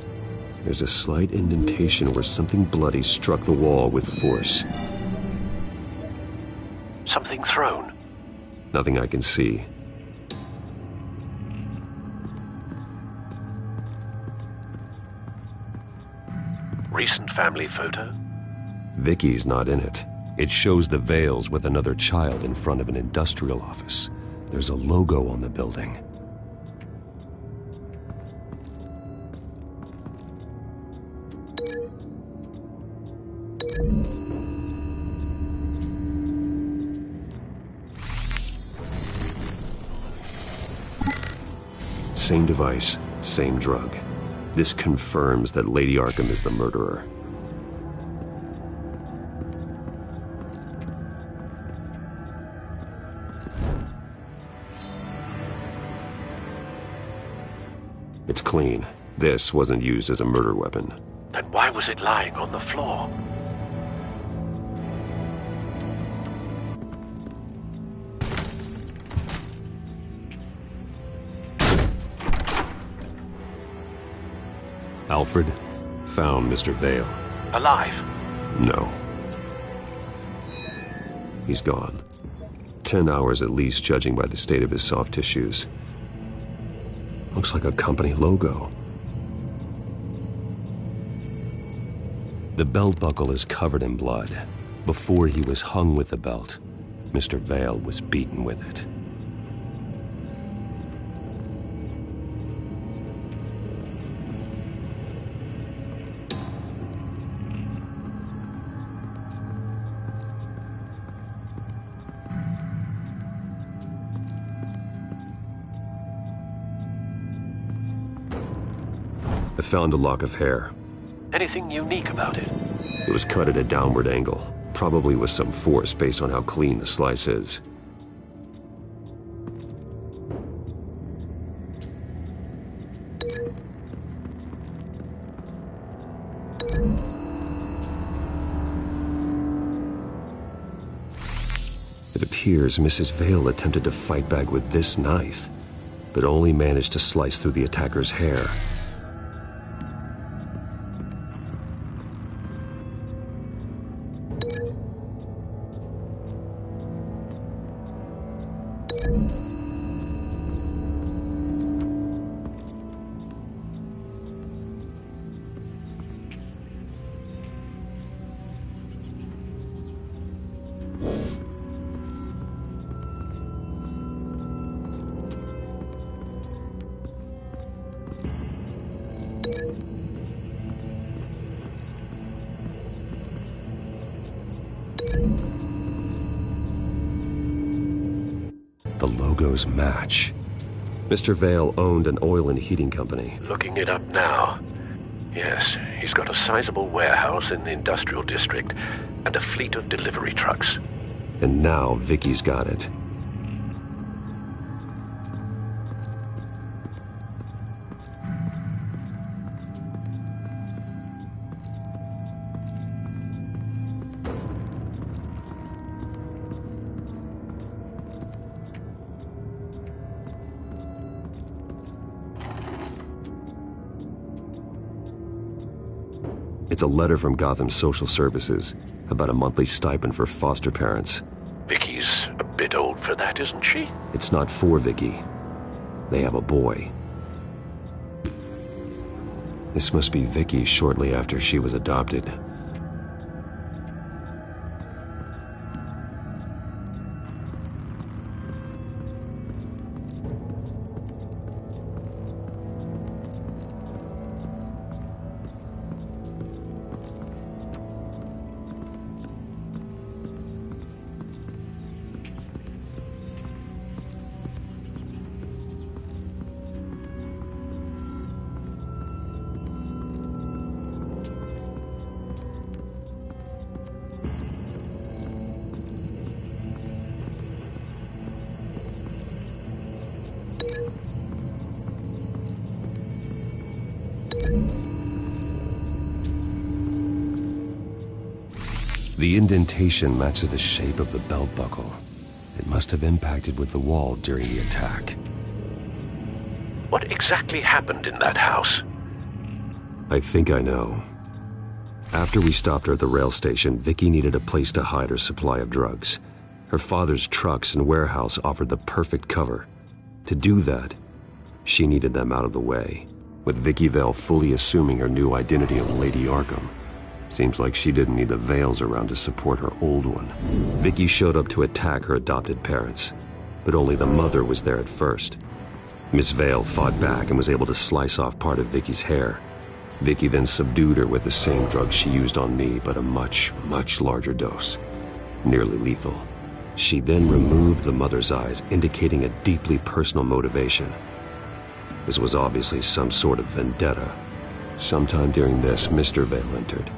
there's a slight indentation where something bloody struck the wall with force. Something thrown? Nothing I can see. Recent family photo? Vicky's not in it. It shows the Vales with another child in front of an industrial office. There's a logo on the building. Same device, same drug. This confirms that Lady Arkham is the murderer. It's clean. This wasn't used as a murder weapon. Then why was it lying on the floor? Alfred found Mr. Vale. Alive? No. He's gone. 10 hours at least, judging by the state of his soft tissues. Looks like a company logo. The belt buckle is covered in blood. Before he was hung with the belt, Mr. Vale was beaten with it. I found a lock of hair. anything unique about it? It was cut at a downward angle, probably with some force based on how clean the slice is. It appears Mrs. Vale attempted to fight back with this knife, but only managed to slice through the attacker's hair. The logos match. Mr. Vale owned an oil and heating company. Looking it up now. Yes, he's got a sizable warehouse in the industrial district and a fleet of delivery trucks. And now Vicky's got it. It's a letter from Gotham Social Services about a monthly stipend for foster parents. Vicky's a bit old for that, isn't she? It's not for Vicky. They have a boy. This must be Vicky shortly after she was adopted. The indentation matches the shape of the belt buckle. It must have impacted with the wall during the attack. What exactly happened in that house? I think I know. After we stopped her at the rail station, Vicky needed a place to hide her supply of drugs. Her father's trucks and warehouse offered the perfect cover. To do that, she needed them out of the way, with Vicky Vale fully assuming her new identity of Lady Arkham. Seems like she didn't need the Vales around to support her old one. Vicky showed up to attack her adopted parents, but only the mother was there at first. Miss Vale fought back and was able to slice off part of Vicky's hair. Vicky then subdued her with the same drug she used on me, but a much, much larger dose. Nearly lethal. She then removed the mother's eyes, indicating a deeply personal motivation. This was obviously some sort of vendetta. Sometime during this, Mr. Vale entered.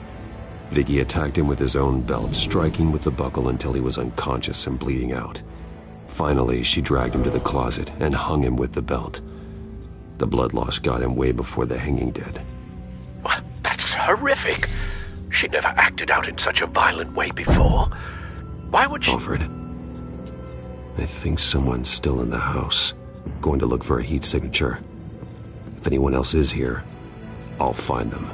Vicky attacked him with his own belt, striking with the buckle until he was unconscious and bleeding out. Finally, she dragged him to the closet and hung him with the belt. The blood loss got him way before the hanging did. That's horrific. She never acted out in such a violent way before. Why would she... Alfred, I think someone's still in the house. Going to look for a heat signature. If anyone else is here, I'll find them.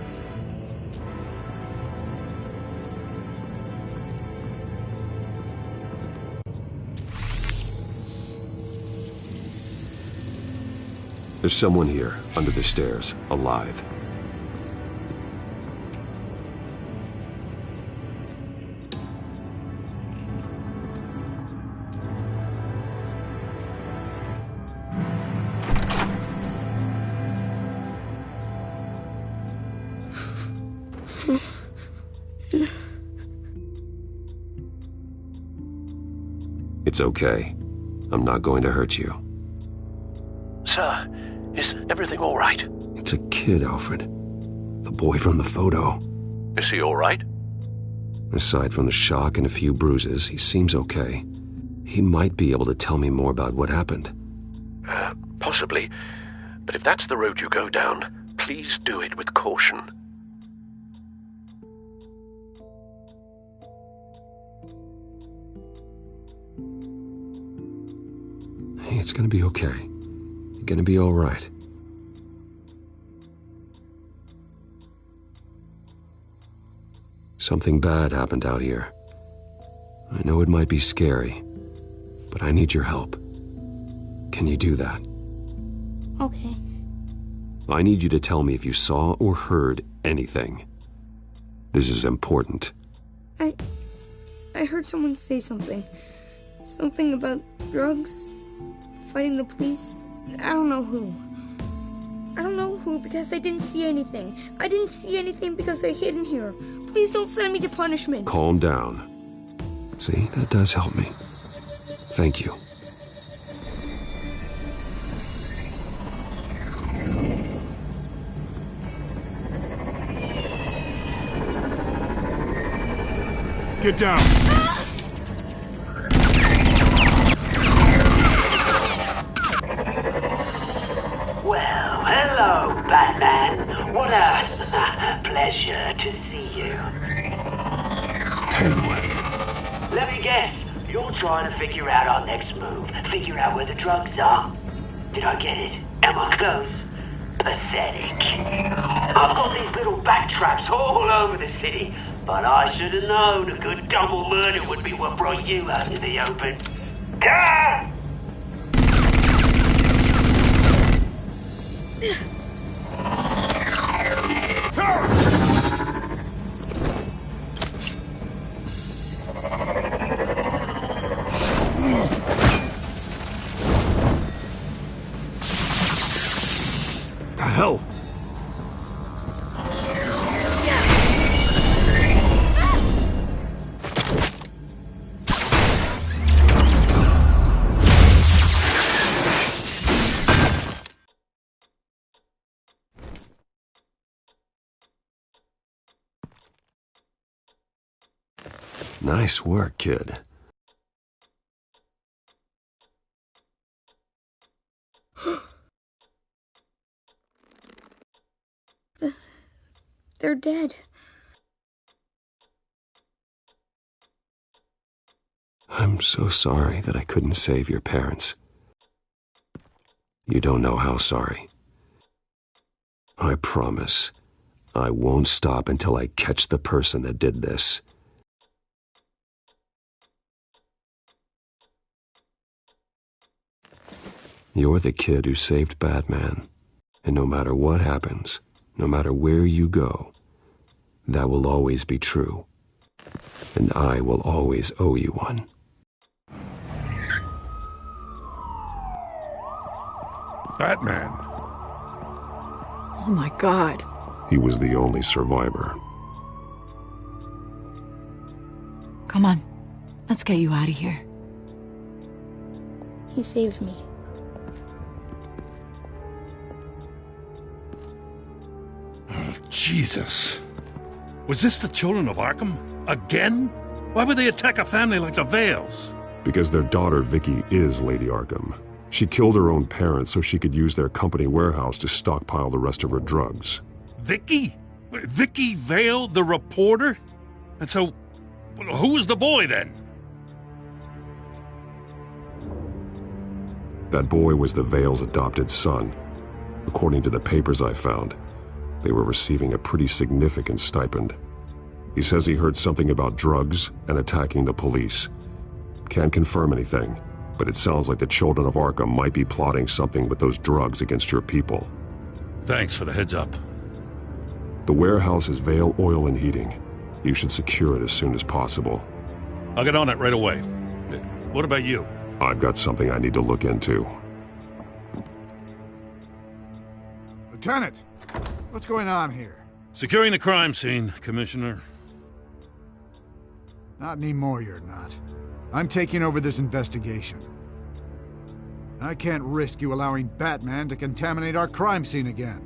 There's someone here, under the stairs, alive. It's okay. I'm not going to hurt you. Sir, is everything all right? It's a kid, Alfred. The boy from the photo. Is he all right? Aside from the shock and a few bruises, he seems okay. He might be able to tell me more about what happened. Possibly. But if that's the road you go down, please do it with caution. Hey, it's gonna be okay. You're gonna be all right. Something bad happened out here. I know it might be scary, but I need your help. Can you do that? Okay. I need you to tell me if you saw or heard anything. This is important. I heard someone say something. Something about drugs, fighting the police. I don't know who. I don't know who because I didn't see anything. I didn't see anything because I hid in here. Please don't send me to punishment. Calm down. See, that does help me. Thank you. Get down! Well, hello, Batman. What a pleasure to see you. Let me guess, you're trying to figure out our next move. Figure out where the drugs are. Did I get it? Am I close? Pathetic. I've got these little bat traps all over the city, but I should have known a good double murder would be what brought you out in the open. Car! The hell? Nice work, kid. They're dead. I'm so sorry that I couldn't save your parents. You don't know how sorry. I promise, I won't stop until I catch the person that did this. You're the kid who saved Batman, and no matter what happens, no matter where you go, that will always be true, and I will always owe you one. Batman. Oh my God. He was the only survivor. Come on, let's get you out of here. He saved me. Jesus. Was this the children of Arkham? Again? Why would they attack a family like the Vales? Because their daughter, Vicky, is Lady Arkham. She killed her own parents so she could use their company warehouse to stockpile the rest of her drugs. Vicky? Vicky Vale, the reporter? And so, who was the boy then? That boy was the Vale's adopted son. According to the papers I found, they were receiving a pretty significant stipend. He says he heard something about drugs and attacking the police. Can't confirm anything, but it sounds like the children of Arkham might be plotting something with those drugs against your people. Thanks for the heads up. The warehouse is Vale Oil and Heating. You should secure it as soon as possible. I'll get on it right away. What about you? I've got something I need to look into. Lieutenant! What's going on here? Securing the crime scene, Commissioner. Not anymore, you're not. I'm taking over this investigation. I can't risk you allowing Batman to contaminate our crime scene again.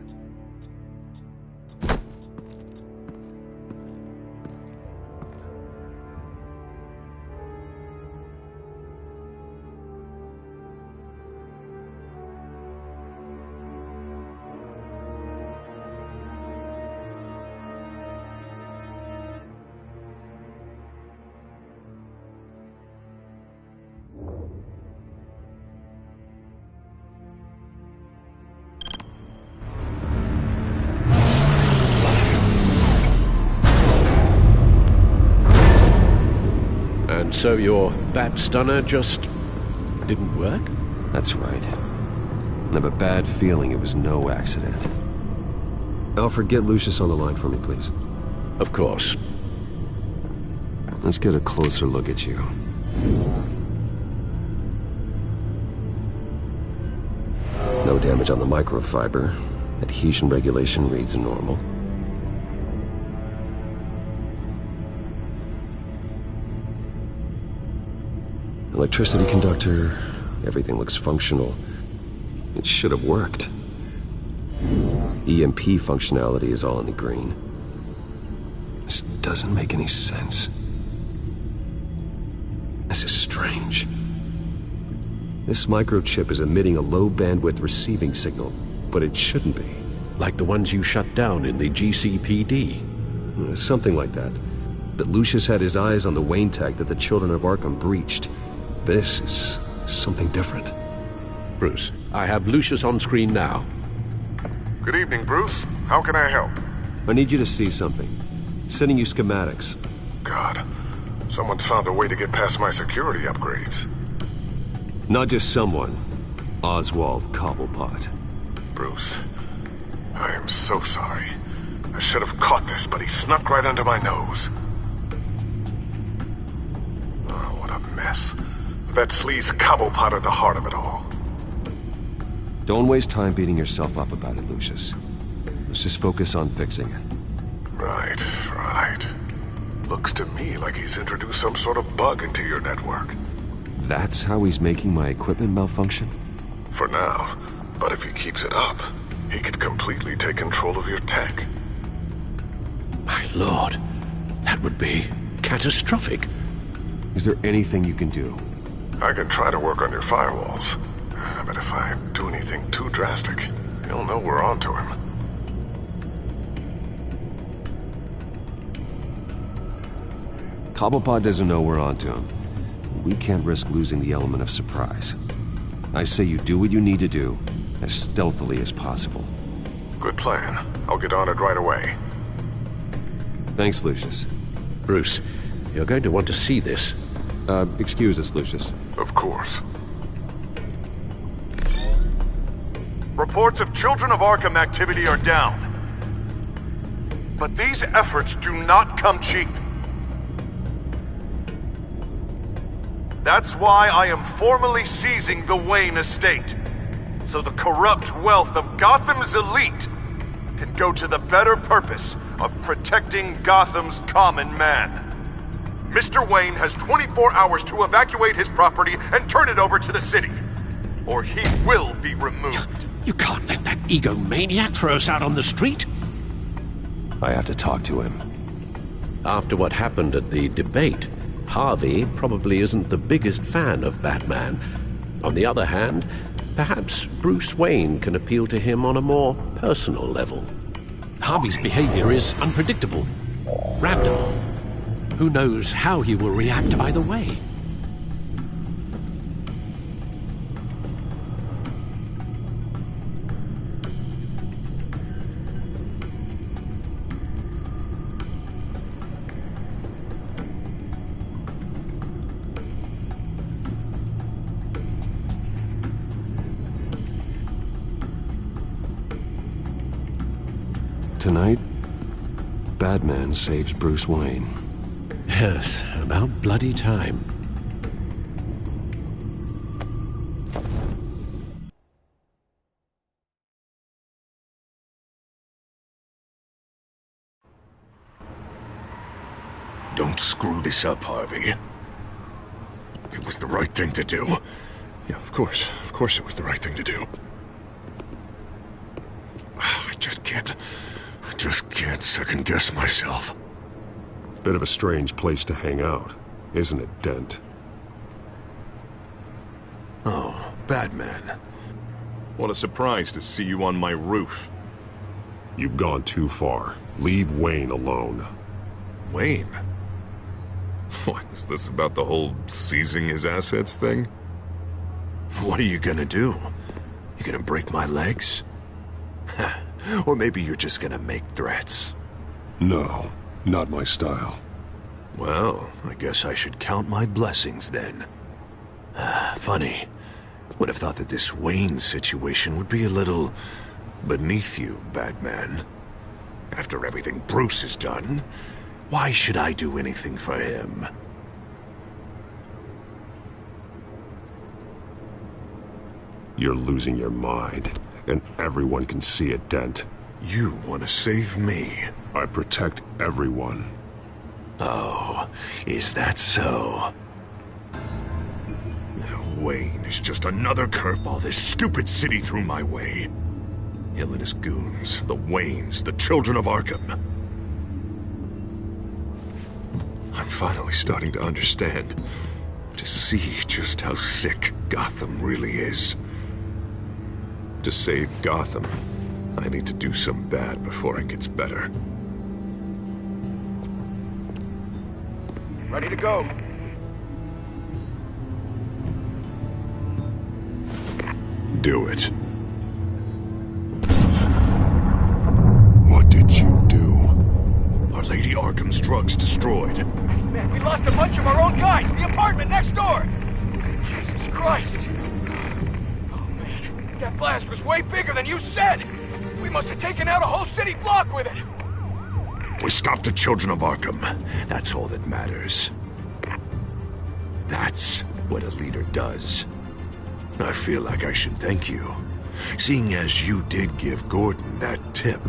So your bat stunner just didn't work? That's right. I have a bad feeling it was no accident. Alfred, get Lucius on the line for me, please. Of course. Let's get a closer look at you. No damage on the microfiber. Adhesion regulation reads normal. Electricity conductor, everything looks functional. It should have worked. EMP functionality is all in the green. This doesn't make any sense. This is strange. This microchip is emitting a low-bandwidth receiving signal, but it shouldn't be. Like the ones you shut down in the GCPD? Something like that. But Lucius had his eyes on the Wayne tag that the Children of Arkham breached. This is something different. Bruce, I have Lucius on screen now. Good evening, Bruce. How can I help? I need you to see something. Sending you schematics. God, someone's found a way to get past my security upgrades. Not just someone. Oswald Cobblepot. Bruce, I am so sorry. I should have caught this, but he snuck right under my nose. Oh, what a mess. That sleaze Cobblepot at the heart of it all. Don't waste time beating yourself up about it, Lucius. Let's just focus on fixing it. Right. Looks to me like he's introduced some sort of bug into your network. That's how he's making my equipment malfunction? For now. But if he keeps it up, he could completely take control of your tech. My lord, that would be catastrophic. Is there anything you can do? I can try to work on your firewalls. But if I do anything too drastic, he'll know we're onto him. Cobblepot doesn't know we're onto him. We can't risk losing the element of surprise. I say you do what you need to do, as stealthily as possible. Good plan. I'll get on it right away. Thanks, Lucius. Bruce, you're going to want to see this. Excuse us, Lucius. Of course. Reports of Children of Arkham activity are down. But these efforts do not come cheap. That's why I am formally seizing the Wayne estate, so the corrupt wealth of Gotham's elite can go to the better purpose of protecting Gotham's common man. Mr. Wayne has 24 hours to evacuate his property and turn it over to the city, or he will be removed. You can't let that egomaniac throw us out on the street. I have to talk to him. After what happened at the debate, Harvey probably isn't the biggest fan of Batman. On the other hand, perhaps Bruce Wayne can appeal to him on a more personal level. Harvey's behavior is unpredictable, random. Who knows how he will react either way? Tonight, Batman saves Bruce Wayne. Yes, about bloody time. Don't screw this up, Harvey. It was the right thing to do. Yeah, of course it was the right thing to do. I just can't second-guess myself. Bit of a strange place to hang out, isn't it, Dent? Oh, Batman. What a surprise to see you on my roof. You've gone too far. Leave Wayne alone. Wayne? What, is this about the whole seizing his assets thing? What are you gonna do? You gonna break my legs? Or maybe you're just gonna make threats. No, not my style. Well, I guess I should count my blessings then. Funny. Would have thought that this Wayne situation would be a little beneath you, Batman. After everything Bruce has done, why should I do anything for him? You're losing your mind, and everyone can see it, Dent. You want to save me? I protect everyone. Oh, is that so? Wayne is just another curveball this stupid city threw my way. Hill and his goons, the Waynes, the children of Arkham. I'm finally starting to understand, to see just how sick Gotham really is. To save Gotham, I need to do some bad before it gets better. Ready to go. Do it. What did you do? Our Lady Arkham's drugs destroyed. Man, we lost a bunch of our own guys. The apartment next door. Jesus Christ. Oh, man. That blast was way bigger than you said. We must have taken out a whole city block with it. We stopped the children of Arkham. That's all that matters. That's what a leader does. I feel like I should thank you, seeing as you did give Gordon that tip.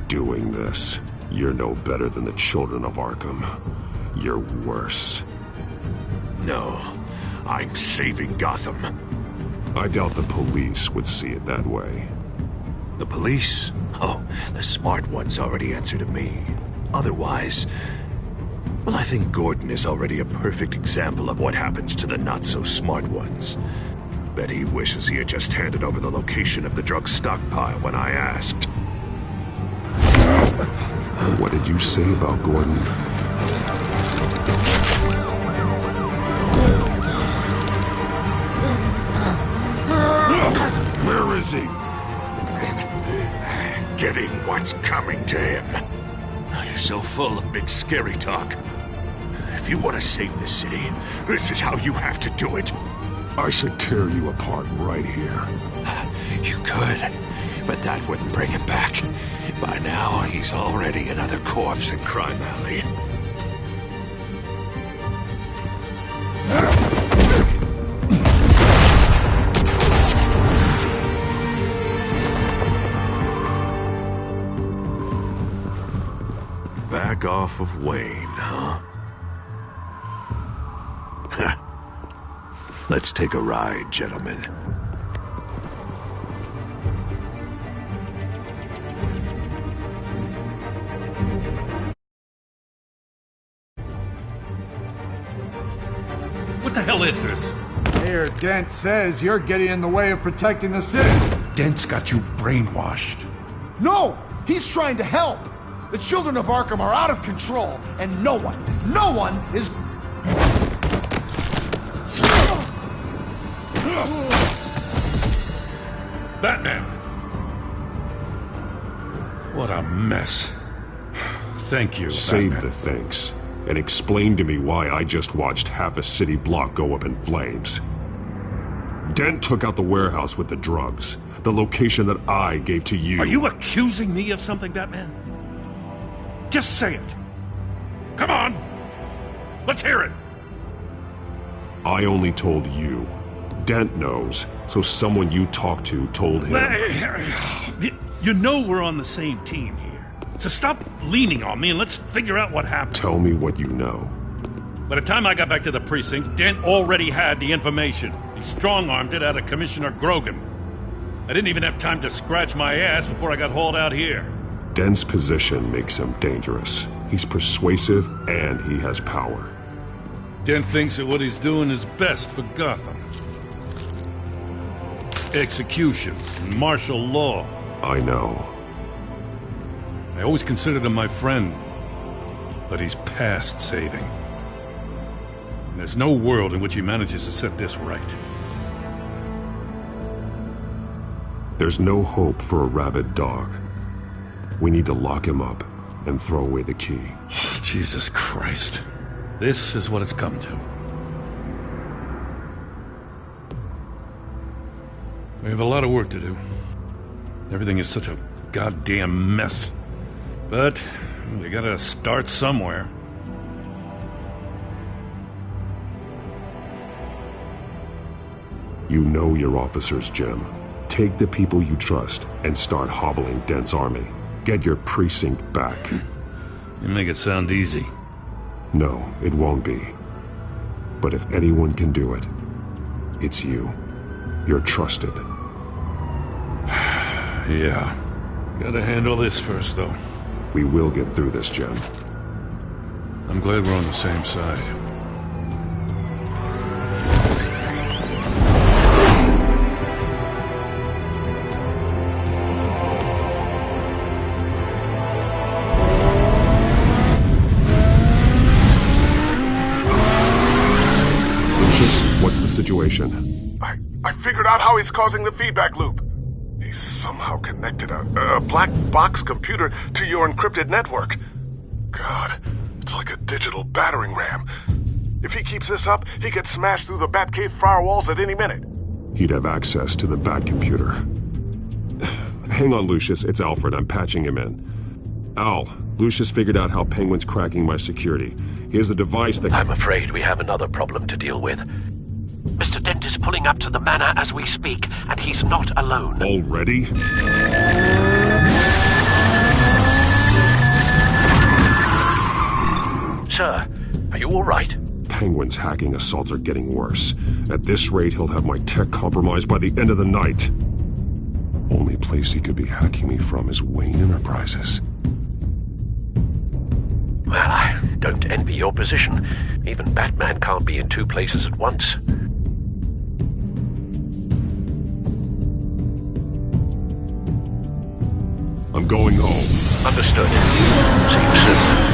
Doing this, you're no better than the children of Arkham. You're worse. No, I'm saving Gotham. I doubt the police would see it that way. The police? Oh, the smart ones already answer to me. Otherwise, well, I think Gordon is already a perfect example of what happens to the not-so-smart ones. Bet he wishes he had just handed over the location of the drug stockpile when I asked. What did you say about Gordon? Where is he? Getting what's coming to him. You're so full of big scary talk. If you want to save this city, this is how you have to do it. I should tear you apart right here. You could, but that wouldn't bring him back. By now, he's already another corpse in Crime Alley. Back off of Wayne, huh? Let's take a ride, gentlemen. What the hell is this? Mayor Dent says you're getting in the way of protecting the city. Dent's got you brainwashed. No! He's trying to help! The children of Arkham are out of control, and no one is... Batman! What a mess. Thank you, Save Batman. the thanks, and explain to me why I just watched half a city block go up in flames. Dent took out the warehouse with the drugs, the location that I gave to you. Are you accusing me of something, Batman? Just say it. Come on! Let's hear it! I only told you. Dent knows, so someone you talked to told him. You know we're on the same team here. So stop leaning on me and let's figure out what happened. Tell me what you know. By the time I got back to the precinct, Dent already had the information. He strong-armed it out of Commissioner Grogan. I didn't even have time to scratch my ass before I got hauled out here. Dent's position makes him dangerous. He's persuasive and he has power. Dent thinks that what he's doing is best for Gotham. Execution and martial law. I know. I always considered him my friend, but he's past saving. And there's no world in which he manages to set this right. There's no hope for a rabid dog. We need to lock him up and throw away the key. Jesus Christ. This is what it's come to. We have a lot of work to do. Everything is such a goddamn mess. But we gotta start somewhere. You know your officers, Jim. Take the people you trust and start hobbling Dent's army. Get your precinct back. You make it sound easy. No, it won't be. But if anyone can do it, it's you. You're trusted. Yeah. Gotta handle this first, though. We will get through this, Jim. I'm glad we're on the same side. What's the situation? I figured out how he's causing the feedback loop. He's somehow connected a black box computer to your encrypted network. God, it's like a digital battering ram. If he keeps this up, he could smash through the Batcave firewalls at any minute. He'd have access to the Bat computer. Hang on, Lucius. It's Alfred. I'm patching him in. Al, Lucius figured out how Penguin's cracking my security. He has a device that... I'm afraid we have another problem to deal with. Mr. Dent is pulling up to the manor as we speak, and he's not alone. Already? Sir, are you all right? Penguin's hacking assaults are getting worse. At this rate, he'll have my tech compromised by the end of the night. Only place he could be hacking me from is Wayne Enterprises. Well, I don't envy your position. Even Batman can't be in two places at once. I'm going home. Understood. See you soon.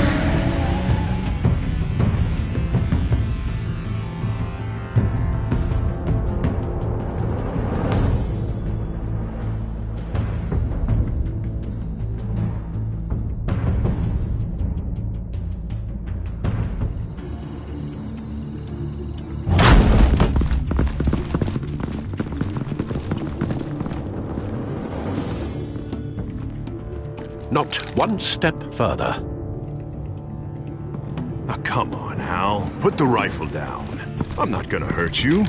Not one step further. Now, come on, Al. Put the rifle down. I'm not gonna hurt you.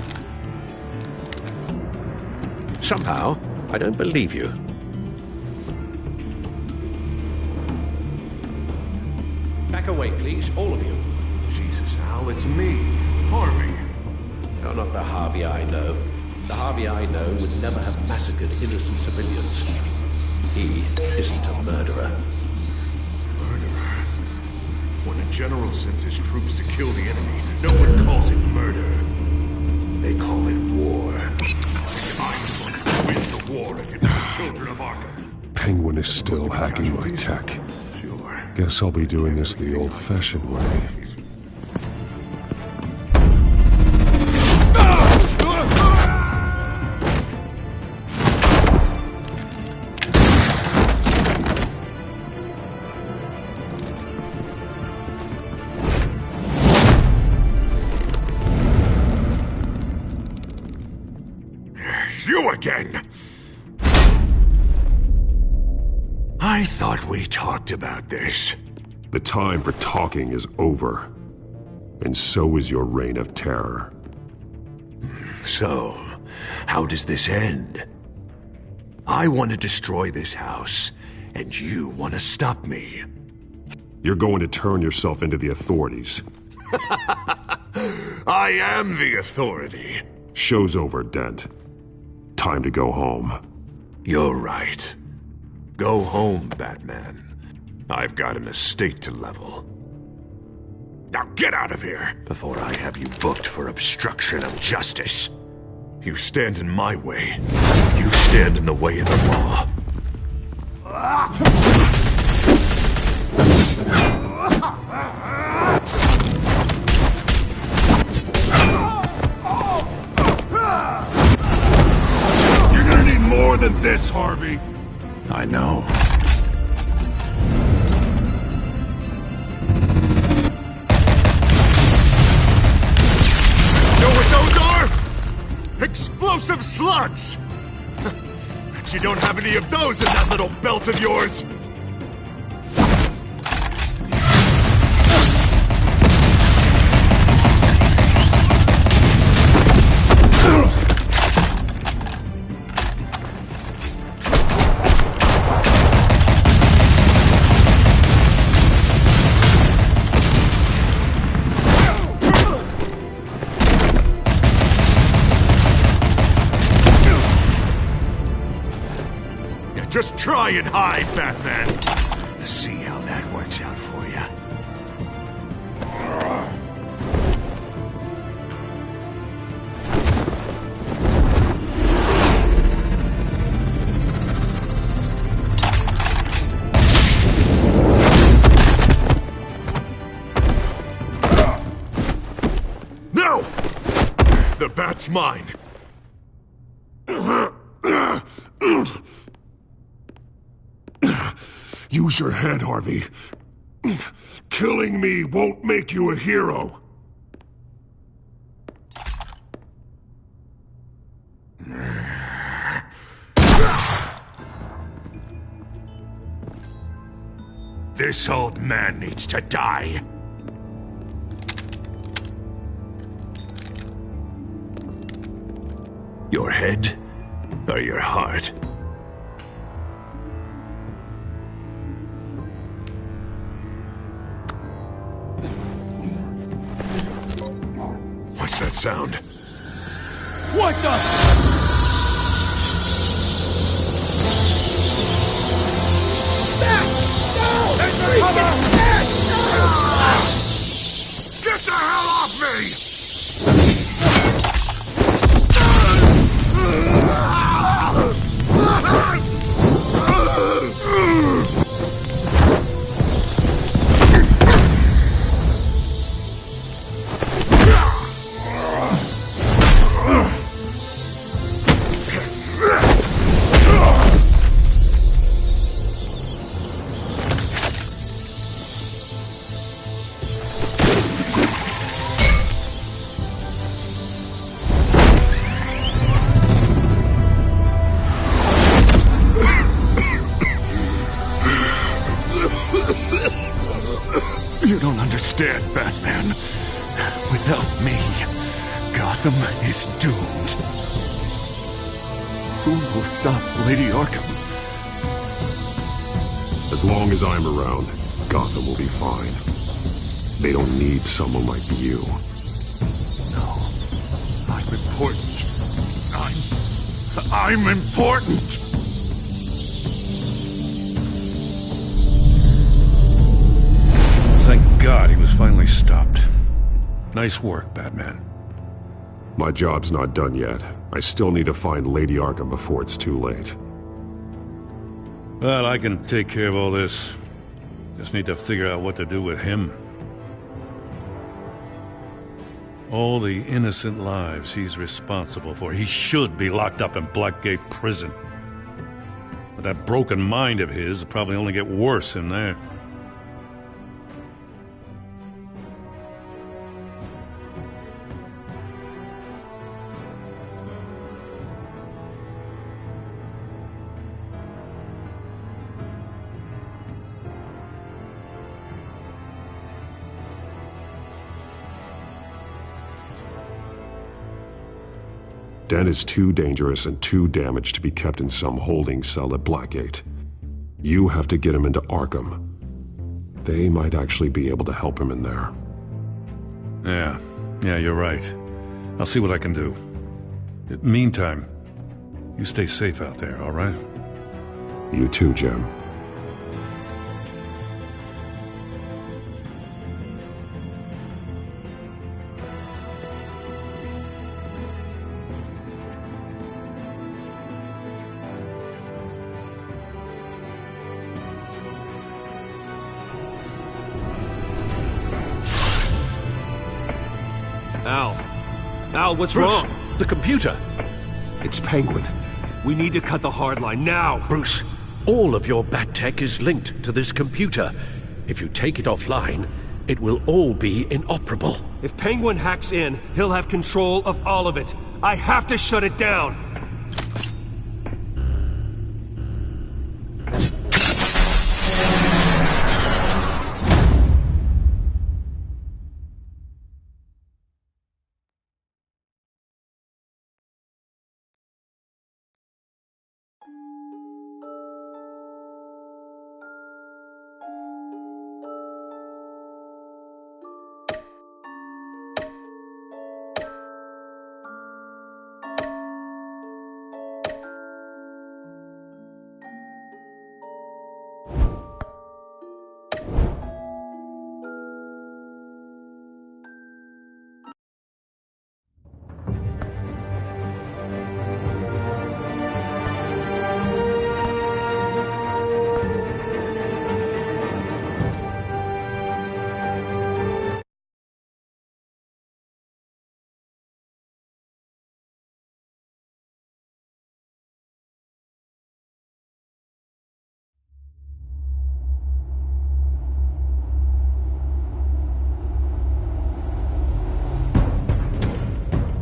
Somehow, I don't believe you. Back away, please, all of you. Jesus, Al, it's me, Harvey. You're not the Harvey I know. The Harvey I know would never have massacred innocent civilians. He isn't a murderer. Murderer? When a general sends his troops to kill the enemy, no one calls it murder. They call it war. I'm going to win the war against the children of Arkham. Penguin is still hacking my tech. Guess I'll be doing this the old-fashioned way. You again! I thought we talked about this. The time for talking is over. And so is your reign of terror. So, how does this end? I want to destroy this house, and you want to stop me. You're going to turn yourself into the authorities. I am the authority. Show's over, Dent. Time to go home. You're right. Go home, Batman. I've got an estate to level. Now get out of here before I have you booked for obstruction of justice. You stand in my way. You stand in the way of the law. You're gonna need more than this, Harvey. I know. Explosive slugs! Bet you don't have any of those in that little belt of yours! Just try and hide, Batman! See how that works out for you. No! The bat's mine. Use your head, Harvey. Killing me won't make you a hero. This old man needs to die. Your head or your heart? What's that sound? What the? Get the hell off me! You don't understand, Batman. Without me, Gotham is doomed. Who will stop Lady Arkham? As long as I'm around, Gotham will be fine. They don't need someone like you. No. I'm important. I'm important! Thank God he was finally stopped. Nice work, Batman. My job's not done yet. I still need to find Lady Arkham before it's too late. Well, I can take care of all this. Just need to figure out what to do with him. All the innocent lives he's responsible for. He should be locked up in Blackgate Prison. But that broken mind of his will probably only get worse in there. Den is too dangerous and too damaged to be kept in some holding cell at Blackgate. You have to get him into Arkham. They might actually be able to help him in there. Yeah, you're right. I'll see what I can do. Meantime, you stay safe out there, all right? You too, Jim. Al, what's Bruce, wrong? the computer. It's Penguin. We need to cut the hard line now. Bruce, all of your bat tech is linked to this computer. If you take it offline, it will all be inoperable. If Penguin hacks in, he'll have control of all of it. I have to shut it down!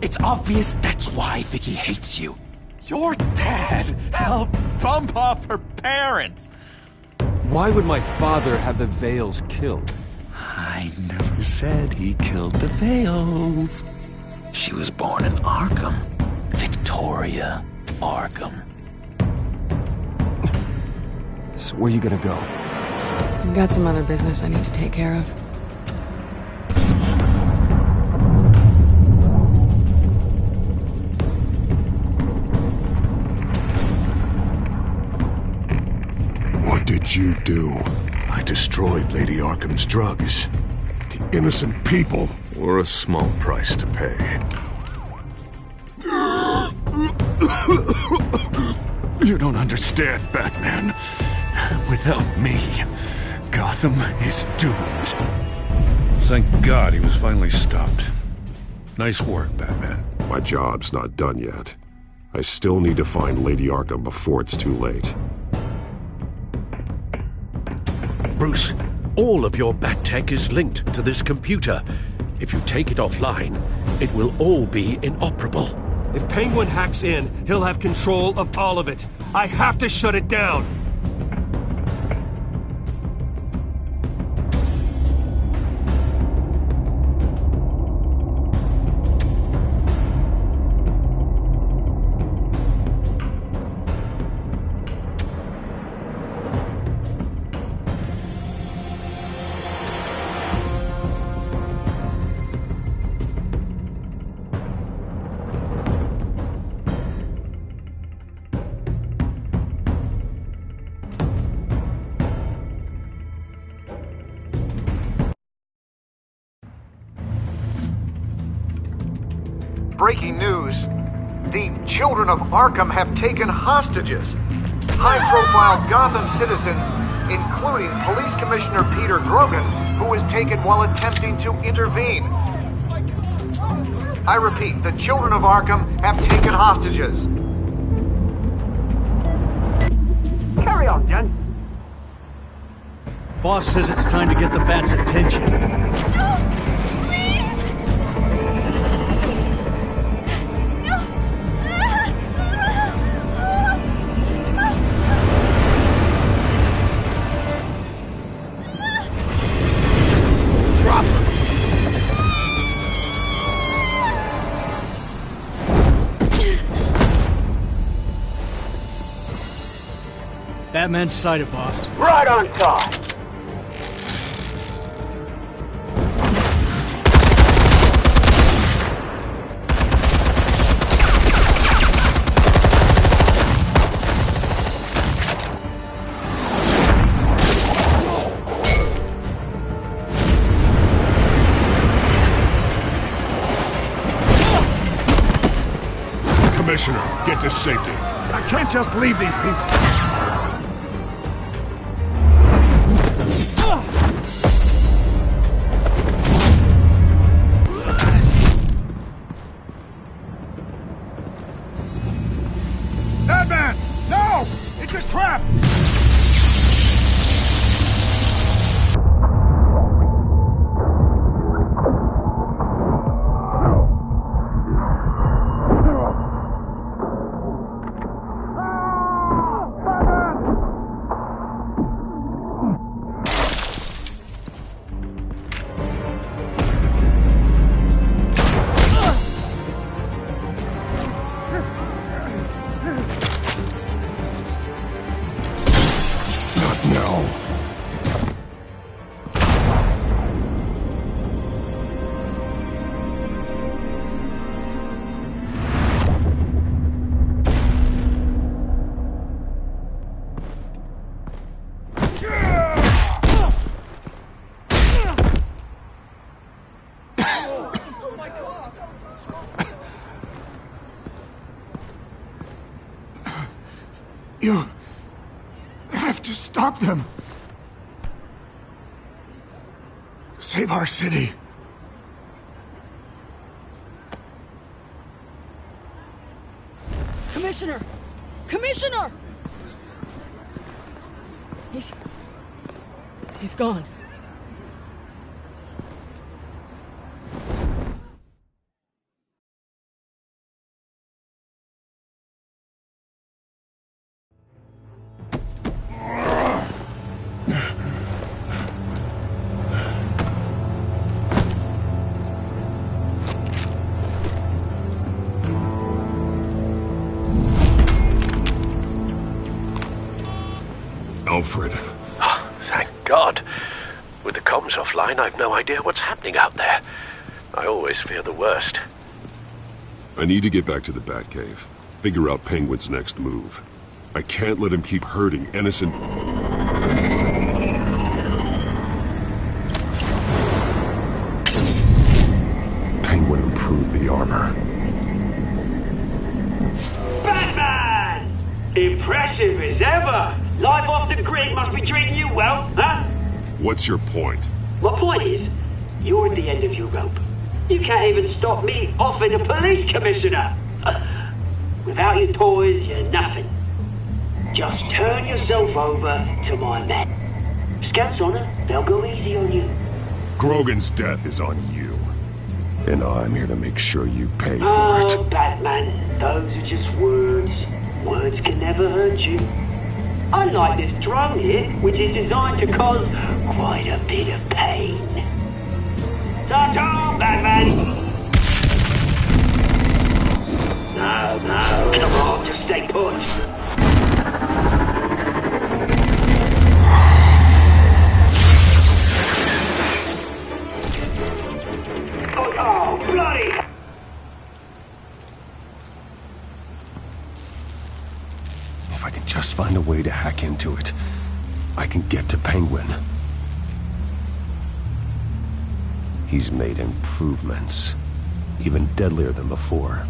It's obvious that's why Vicky hates you. Your dad helped bump off her parents. Why would my father have the Vales killed? I never said he killed the Vales. She was born in Arkham. Victoria Arkham. So where you gonna go? I've got some other business I need to take care of. What did you do? I destroyed Lady Arkham's drugs. The innocent people were a small price to pay. You don't understand, Batman. Without me, Gotham is doomed. Thank God he was finally stopped. Nice work, Batman. My job's not done yet. I still need to find Lady Arkham before it's too late. Bruce, all of your bat tech is linked to this computer. If you take it offline, it will all be inoperable. If Penguin hacks in, he'll have control of all of it. I have to shut it down! Breaking news. The children of Arkham have taken hostages. High-profile Gotham citizens, including Police Commissioner Peter Grogan, who was taken while attempting to intervene. I repeat, the children of Arkham have taken hostages. Carry on, gents. Boss says it's time to get the Bat's attention. Batman's sighted, boss. Right on time. Commissioner, get to safety. I can't just leave these people. Batman! No! It's a trap! No. You have to stop them. Save our city. Commissioner! Commissioner! He's gone. Alfred. Oh, thank God. With the comms offline, I've no idea what's happening out there. I always fear the worst. I need to get back to the Batcave. Figure out Penguin's next move. I can't let him keep hurting innocent... Penguin improved the armor. Batman! Impressive as ever! Life off the grid must be treating you well, huh? What's your point? My point is, you're at the end of your rope. You can't even stop me offing a police commissioner. Without your toys, you're nothing. Just turn yourself over to my men. Scouts on it, they'll go easy on you. Grogan's death is on you. And I'm here to make sure you pay for Oh, it. Batman, those are just words. Words can never hurt you. Unlike this drone here, which is designed to cause quite a bit of pain. Ta-ta, Batman! No, come on, just stay put. Oh, bloody! If I can just find a way to hack into it, I can get to Penguin. He's made improvements, even deadlier than before.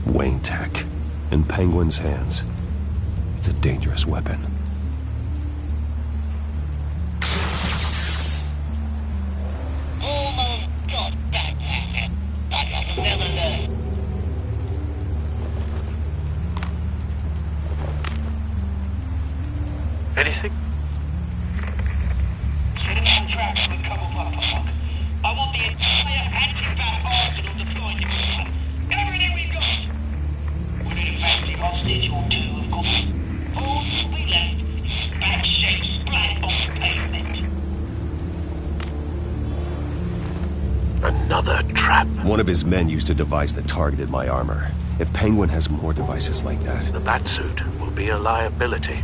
Wayne Tech, in Penguin's hands. It's a dangerous weapon. Anything? I want the entire anti-bat arsenal deployed. Everything we've got. With an infantry hostage or two, of course. All will be left. Bad shape splat on the pavement. Another trap. One of his men used a device that targeted my armor. If Penguin has more devices like that... The Batsuit will be a liability.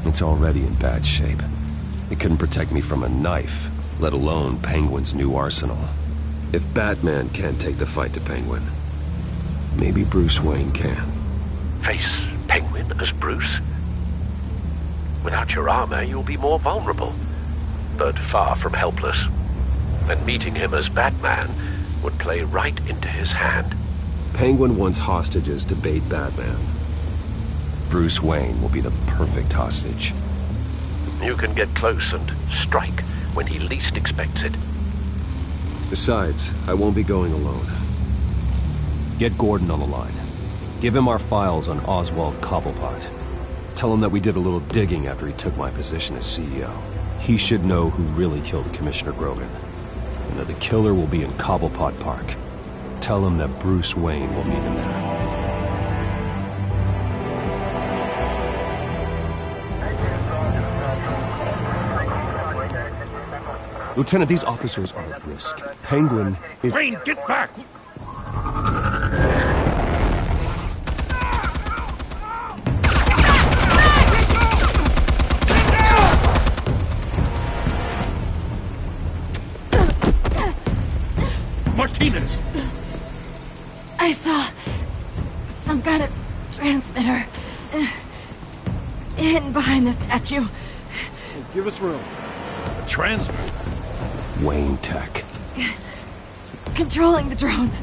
It's already in bad shape. It couldn't protect me from a knife, let alone Penguin's new arsenal. If Batman can't take the fight to Penguin, maybe Bruce Wayne can. Face Penguin as Bruce? Without your armor, you'll be more vulnerable, but far from helpless. And meeting him as Batman would play right into his hand. Penguin wants hostages to bait Batman. Bruce Wayne will be the perfect hostage. You can get close and strike when he least expects it. Besides, I won't be going alone. Get Gordon on the line. Give him our files on Oswald Cobblepot. Tell him that we did a little digging after he took my position as CEO. He should know who really killed Commissioner Grogan. And that the killer will be in Cobblepot Park. Tell him that Bruce Wayne will meet him there. Lieutenant, these officers are at risk. Penguin is... Wayne, get back! Martinez! I saw some kind of transmitter hidden behind the statue. Give us room. A transmitter? Wayne Tech. Controlling the drones.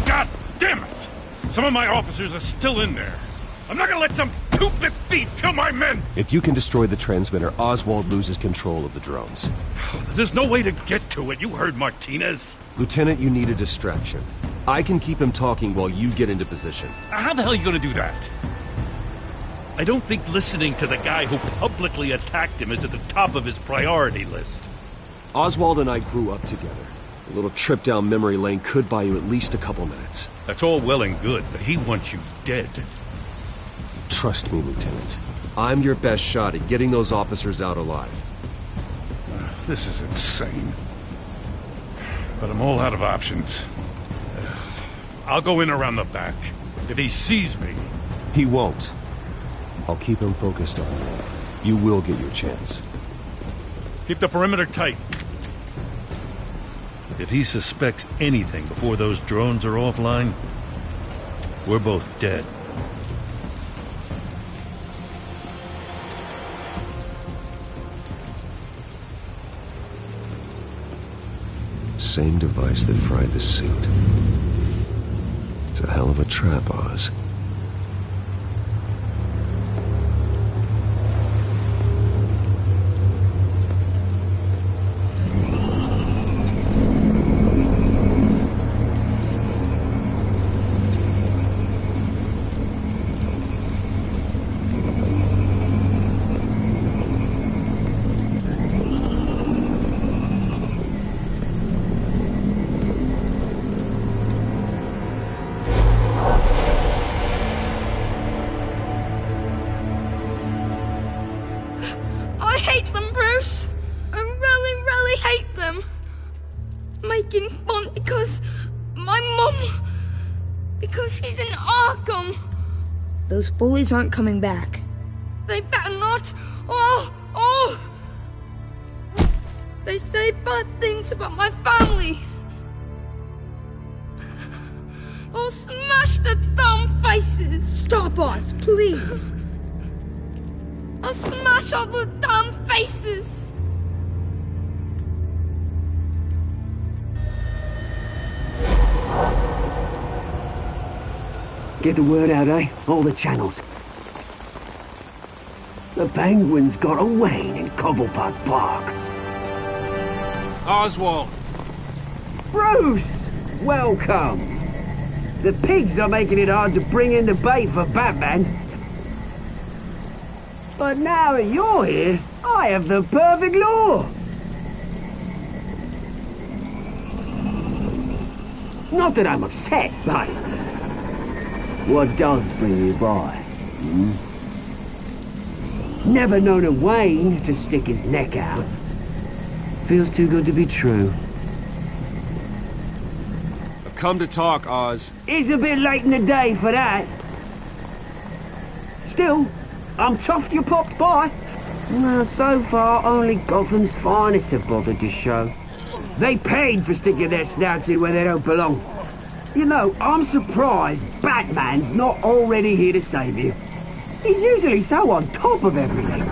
God damn it! Some of my officers are still in there. I'm not gonna let some two-bit thief kill my men! If you can destroy the transmitter, Oswald loses control of the drones. There's no way to get to it. You heard Martinez. Lieutenant, you need a distraction. I can keep him talking while you get into position. How the hell are you gonna do that? I don't think listening to the guy who publicly attacked him is at the top of his priority list. Oswald and I grew up together. A little trip down memory lane could buy you at least a couple minutes. That's all well and good, but he wants you dead. Trust me, Lieutenant. I'm your best shot at getting those officers out alive. This is insane. But I'm all out of options. I'll go in around the back. If he sees me... He won't. I'll keep him focused on you. You will get your chance. Keep the perimeter tight. If he suspects anything before those drones are offline, we're both dead. Same device that fried the suit. It's a hell of a trap, Oz. Making fun because my mom... because she's in Arkham. Those bullies aren't coming back. They better not. Oh! They say bad things about my family. I'll smash the dumb faces. Stop us, please. I'll smash all the dumb faces. Get the word out, eh? All the channels. The Penguin's got a Wayne in Cobblepot Park. Oswald! Bruce! Welcome! The pigs are making it hard to bring in the bait for Batman. But now that you're here, I have the perfect lure! Not that I'm upset, but... what does bring you by? Hmm? Never known a Wayne to stick his neck out. Feels too good to be true. I've come to talk, Oz. It's a bit late in the day for that. Still, I'm chuffed you popped by. Well, so far, only Gotham's finest have bothered to show. They paid for sticking their snouts in where they don't belong. You know, I'm surprised Batman's not already here to save you. He's usually so on top of everything.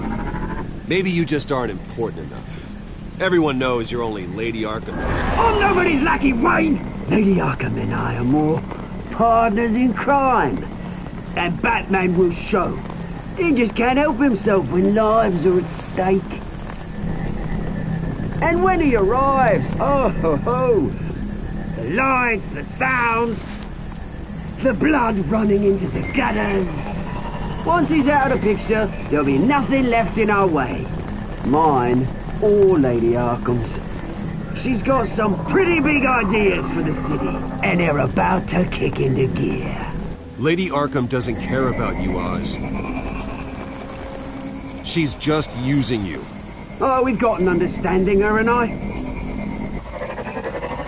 Maybe you just aren't important enough. Everyone knows you're only Lady Arkham's... I'm nobody's lackey, Wayne! Lady Arkham and I are more partners in crime. And Batman will show. He just can't help himself when lives are at stake. And when he arrives, oh ho ho! The lights, the sounds, the blood running into the gutters. Once he's out of the picture, there'll be nothing left in our way. Mine or Lady Arkham's. She's got some pretty big ideas for the city, and they're about to kick into gear. Lady Arkham doesn't care about you, Oz. She's just using you. Oh, we've got an understanding, her and I.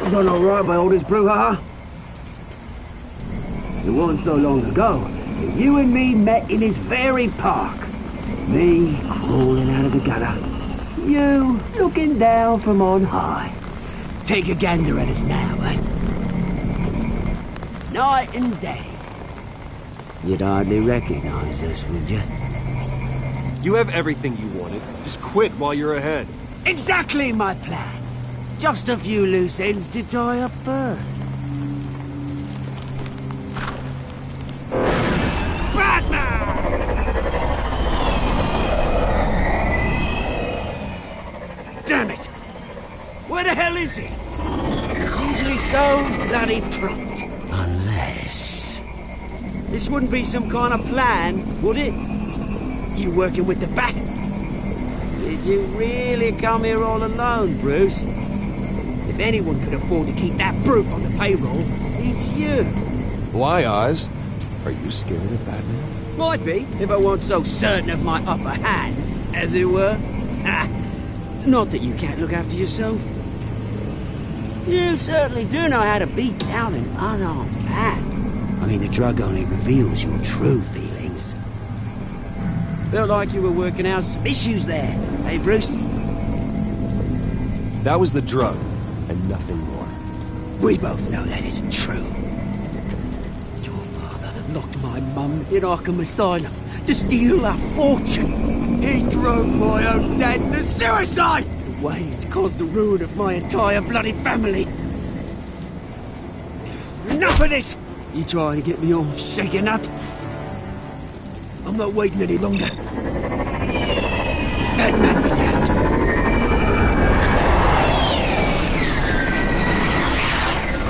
I've done all right by all this brouhaha. It wasn't so long ago that you and me met in this very park. Me crawling out of the gutter. You looking down from on high. Take a gander at us now, eh? Night and day. You'd hardly recognize us, would you? You have everything you wanted. Just quit while you're ahead. Exactly my plan. Just a few loose ends to tie up first. Damn it! Where the hell is he? He's usually so bloody prompt. Unless... This wouldn't be some kind of plan, would it? You working with the Bat? Did you really come here all alone, Bruce? If anyone could afford to keep that brute on the payroll, it's you. Why, Oz? Are you scared of Batman? Might be, if I weren't so certain of my upper hand, as it were. Not that you can't look after yourself. You certainly do know how to beat down an unarmed man. I mean, the drug only reveals your true feelings. Felt like you were working out some issues there, eh, Bruce? That was the drug, and nothing more. We both know that isn't true. Your father locked my mum in Arkham Asylum to steal our fortune. He drove my own dad to suicide! The way it's caused the ruin of my entire bloody family. Enough of this! You trying to get me all shaken up? I'm not waiting any longer. Batman be damned.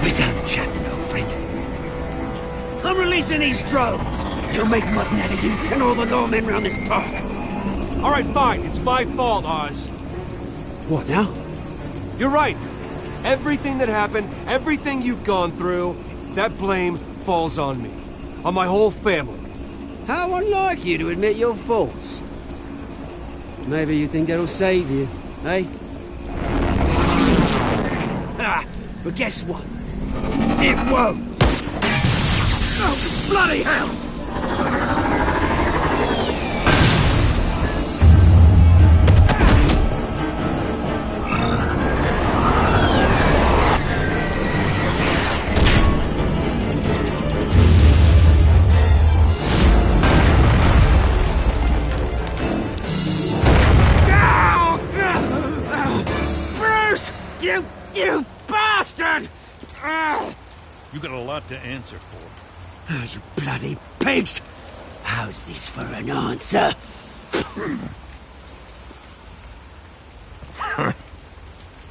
We're done chatting, old friend. I'm releasing these drones. You'll make mutton out of you and all the lawmen round this park. All right, fine. It's my fault, Oz. What now? You're right. Everything that happened, everything you've gone through, that blame falls on me. On my whole family. How unlike you to admit your faults. Maybe you think that'll save you, eh? But guess what? It won't! Oh, bloody hell! You bastard! You got a lot to answer for. Oh, you bloody pigs! How's this for an answer?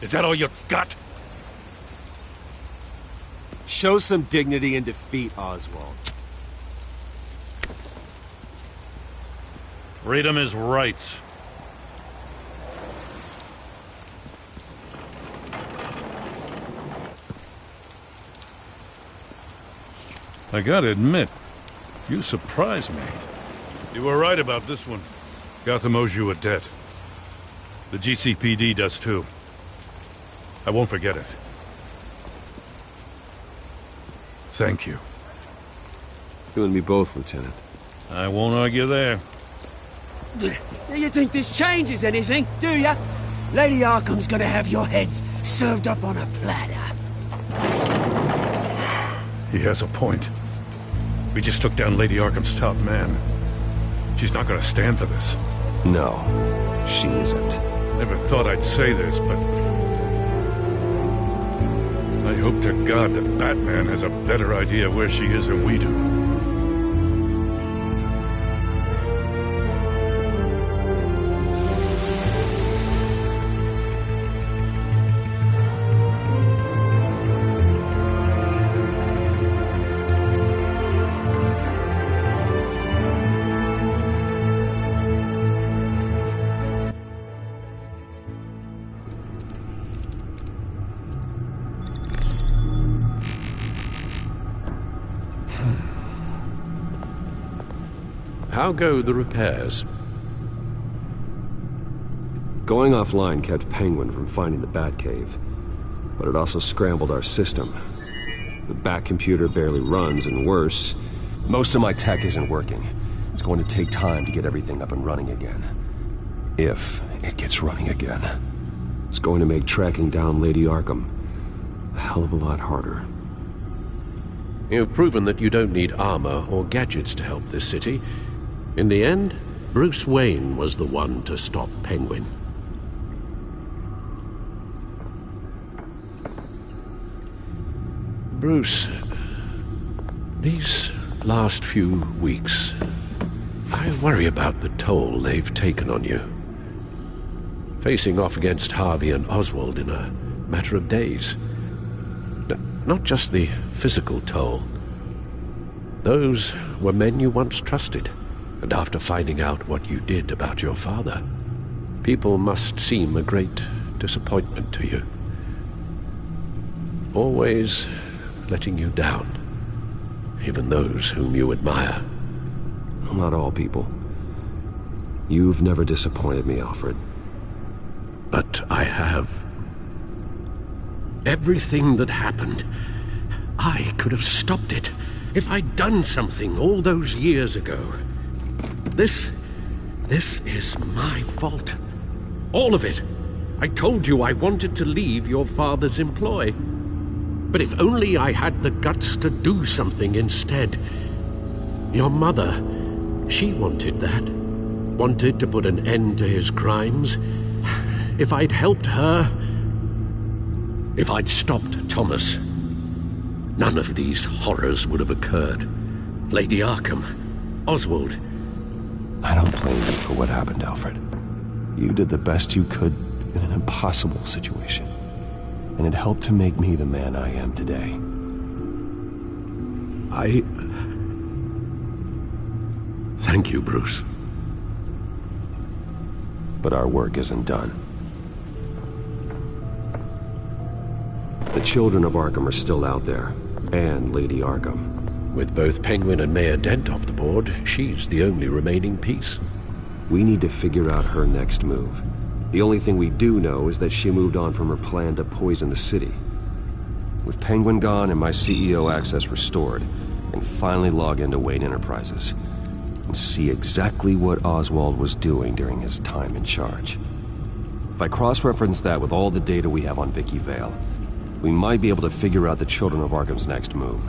Is that all you got? Show some dignity in defeat, Oswald. Freedom is rights. I gotta admit, you surprised me. You were right about this one. Gotham owes you a debt. The GCPD does too. I won't forget it. Thank you. You and me both, Lieutenant. I won't argue there. Do you think this changes anything, do ya? Lady Arkham's gonna have your heads served up on a platter. He has a point. We just took down Lady Arkham's top man. She's not gonna stand for this. No, she isn't. Never thought I'd say this, but... I hope to God that Batman has a better idea where she is than we do. How go the repairs? Going offline kept Penguin from finding the Batcave, but it also scrambled our system. The Bat computer barely runs, and worse, most of my tech isn't working. It's going to take time to get everything up and running again. If it gets running again. It's going to make tracking down Lady Arkham a hell of a lot harder. You've proven that you don't need armor or gadgets to help this city. In the end, Bruce Wayne was the one to stop Penguin. Bruce, these last few weeks, I worry about the toll they've taken on you. Facing off against Harvey and Oswald in a matter of days. Not just the physical toll. Those were men you once trusted, and after finding out what you did about your father, people must seem a great disappointment to you. Always letting you down, even those whom you admire. Not all people. You've never disappointed me, Alfred. But I have. Everything that happened, I could have stopped it if I'd done something all those years ago. This is my fault. All of it. I told you I wanted to leave your father's employ. But if only I had the guts to do something instead. Your mother, she wanted that. Wanted to put an end to his crimes. If I'd helped her, if I'd stopped Thomas, none of these horrors would have occurred. Lady Arkham, Oswald. I don't blame you for what happened, Alfred. You did the best you could in an impossible situation. And it helped to make me the man I am today. Thank you, Bruce. But our work isn't done. The children of Arkham are still out there, and Lady Arkham. With both Penguin and Mayor Dent off the board, she's the only remaining piece. We need to figure out her next move. The only thing we do know is that she moved on from her plan to poison the city. With Penguin gone and my CEO access restored, I can finally log into Wayne Enterprises and see exactly what Oswald was doing during his time in charge. If I cross-reference that with all the data we have on Vicky Vale, we might be able to figure out the Children of Arkham's next move.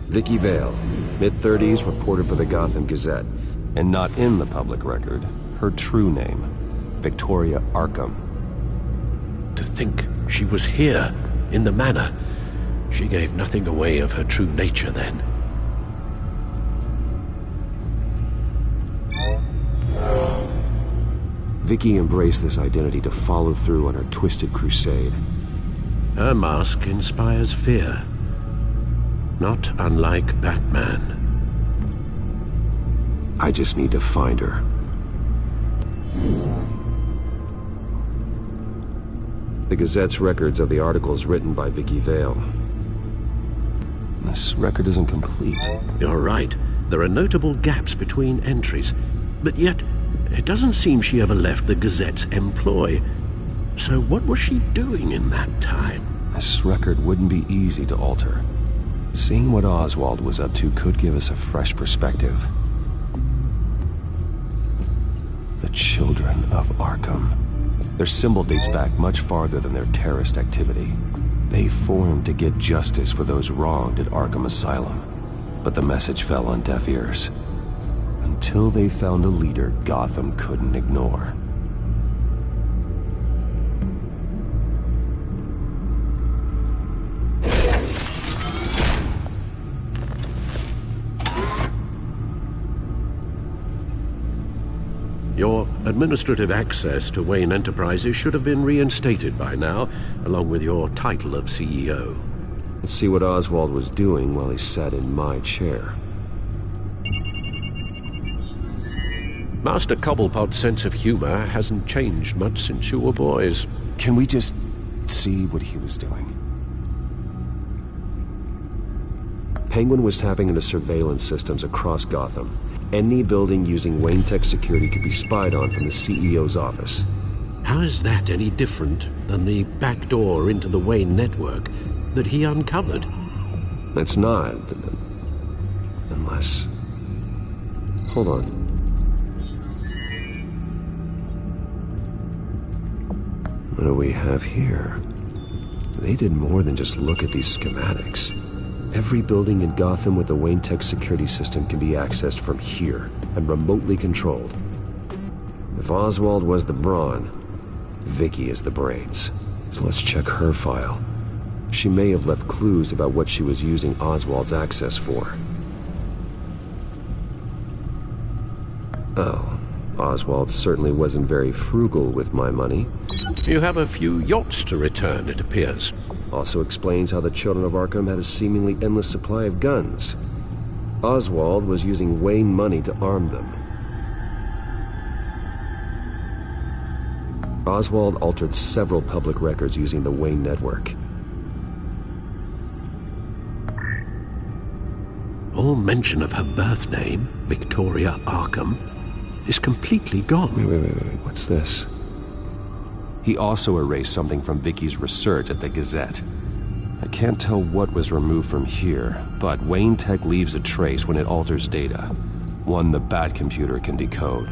Vicky Vale, mid-30s, reported for the Gotham Gazette, and not in the public record, her true name, Victoria Arkham. To think she was here, in the manor. She gave nothing away of her true nature then. Vicky embraced this identity to follow through on her twisted crusade. Her mask inspires fear. Not unlike Batman. I just need to find her. The Gazette's records of the articles written by Vicky Vale. This record isn't complete. You're right. There are notable gaps between entries. But yet, it doesn't seem she ever left the Gazette's employ. So what was she doing in that time? This record wouldn't be easy to alter. Seeing what Oswald was up to could give us a fresh perspective. The Children of Arkham. Their symbol dates back much farther than their terrorist activity. They formed to get justice for those wronged at Arkham Asylum. But the message fell on deaf ears. Until they found a leader Gotham couldn't ignore. Your administrative access to Wayne Enterprises should have been reinstated by now, along with your title of CEO. Let's see what Oswald was doing while he sat in my chair. Master Cobblepot's sense of humor hasn't changed much since you were boys. Can we just see what he was doing? Penguin was tapping into surveillance systems across Gotham. Any building using Wayne Tech security could be spied on from the CEO's office. How is that any different than the back door into the Wayne network that he uncovered? It's not. Unless... Hold on. What do we have here? They did more than just look at these schematics. Every building in Gotham with the Wayne Tech security system can be accessed from here and remotely controlled. If Oswald was the brawn, Vicky is the brains. So let's check her file. She may have left clues about what she was using Oswald's access for. Oh, Oswald certainly wasn't very frugal with my money. You have a few yachts to return, it appears. Also explains how the Children of Arkham had a seemingly endless supply of guns. Oswald was using Wayne money to arm them. Oswald altered several public records using the Wayne network. All mention of her birth name, Victoria Arkham, is completely gone. Wait. What's this? He also erased something from Vicky's research at the Gazette. I can't tell what was removed from here, but Wayne Tech leaves a trace when it alters data. One the Bat computer can decode.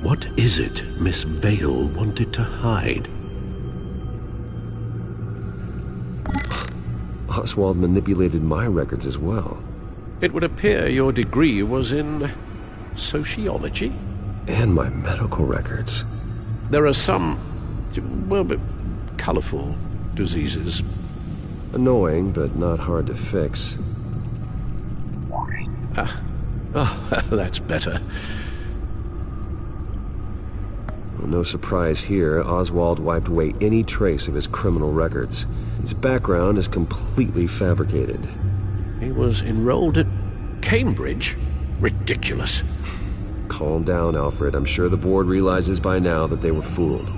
What is it Miss Vale wanted to hide? Oswald manipulated my records as well. It would appear your degree was in sociology? And my medical records. There are some, well, colorful diseases. Annoying, but not hard to fix. That's better. Well, no surprise here, Oswald wiped away any trace of his criminal records. His background is completely fabricated. He was enrolled at Cambridge? Ridiculous. Calm down, Alfred. I'm sure the board realizes by now that they were fooled.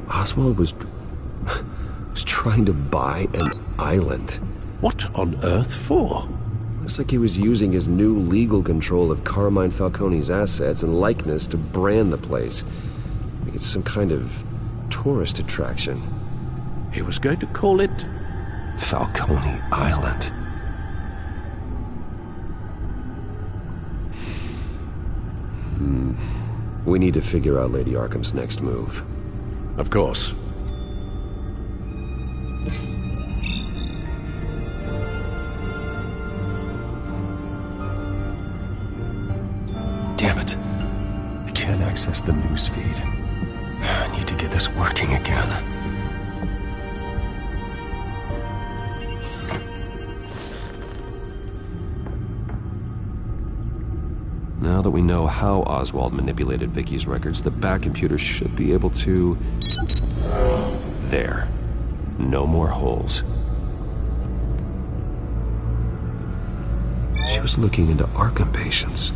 Oswald was trying to buy an island. What on earth for? Looks like he was using his new legal control of Carmine Falcone's assets and likeness to brand the place. Make it some kind of tourist attraction. He was going to call it Falcone Island. We need to figure out Lady Arkham's next move. Of course. Damn it. I can't access the news feed. I need to get this working again. Now that we know how Oswald manipulated Vicky's records, the Bat computer should be able to... There. No more holes. She was looking into Arkham patients,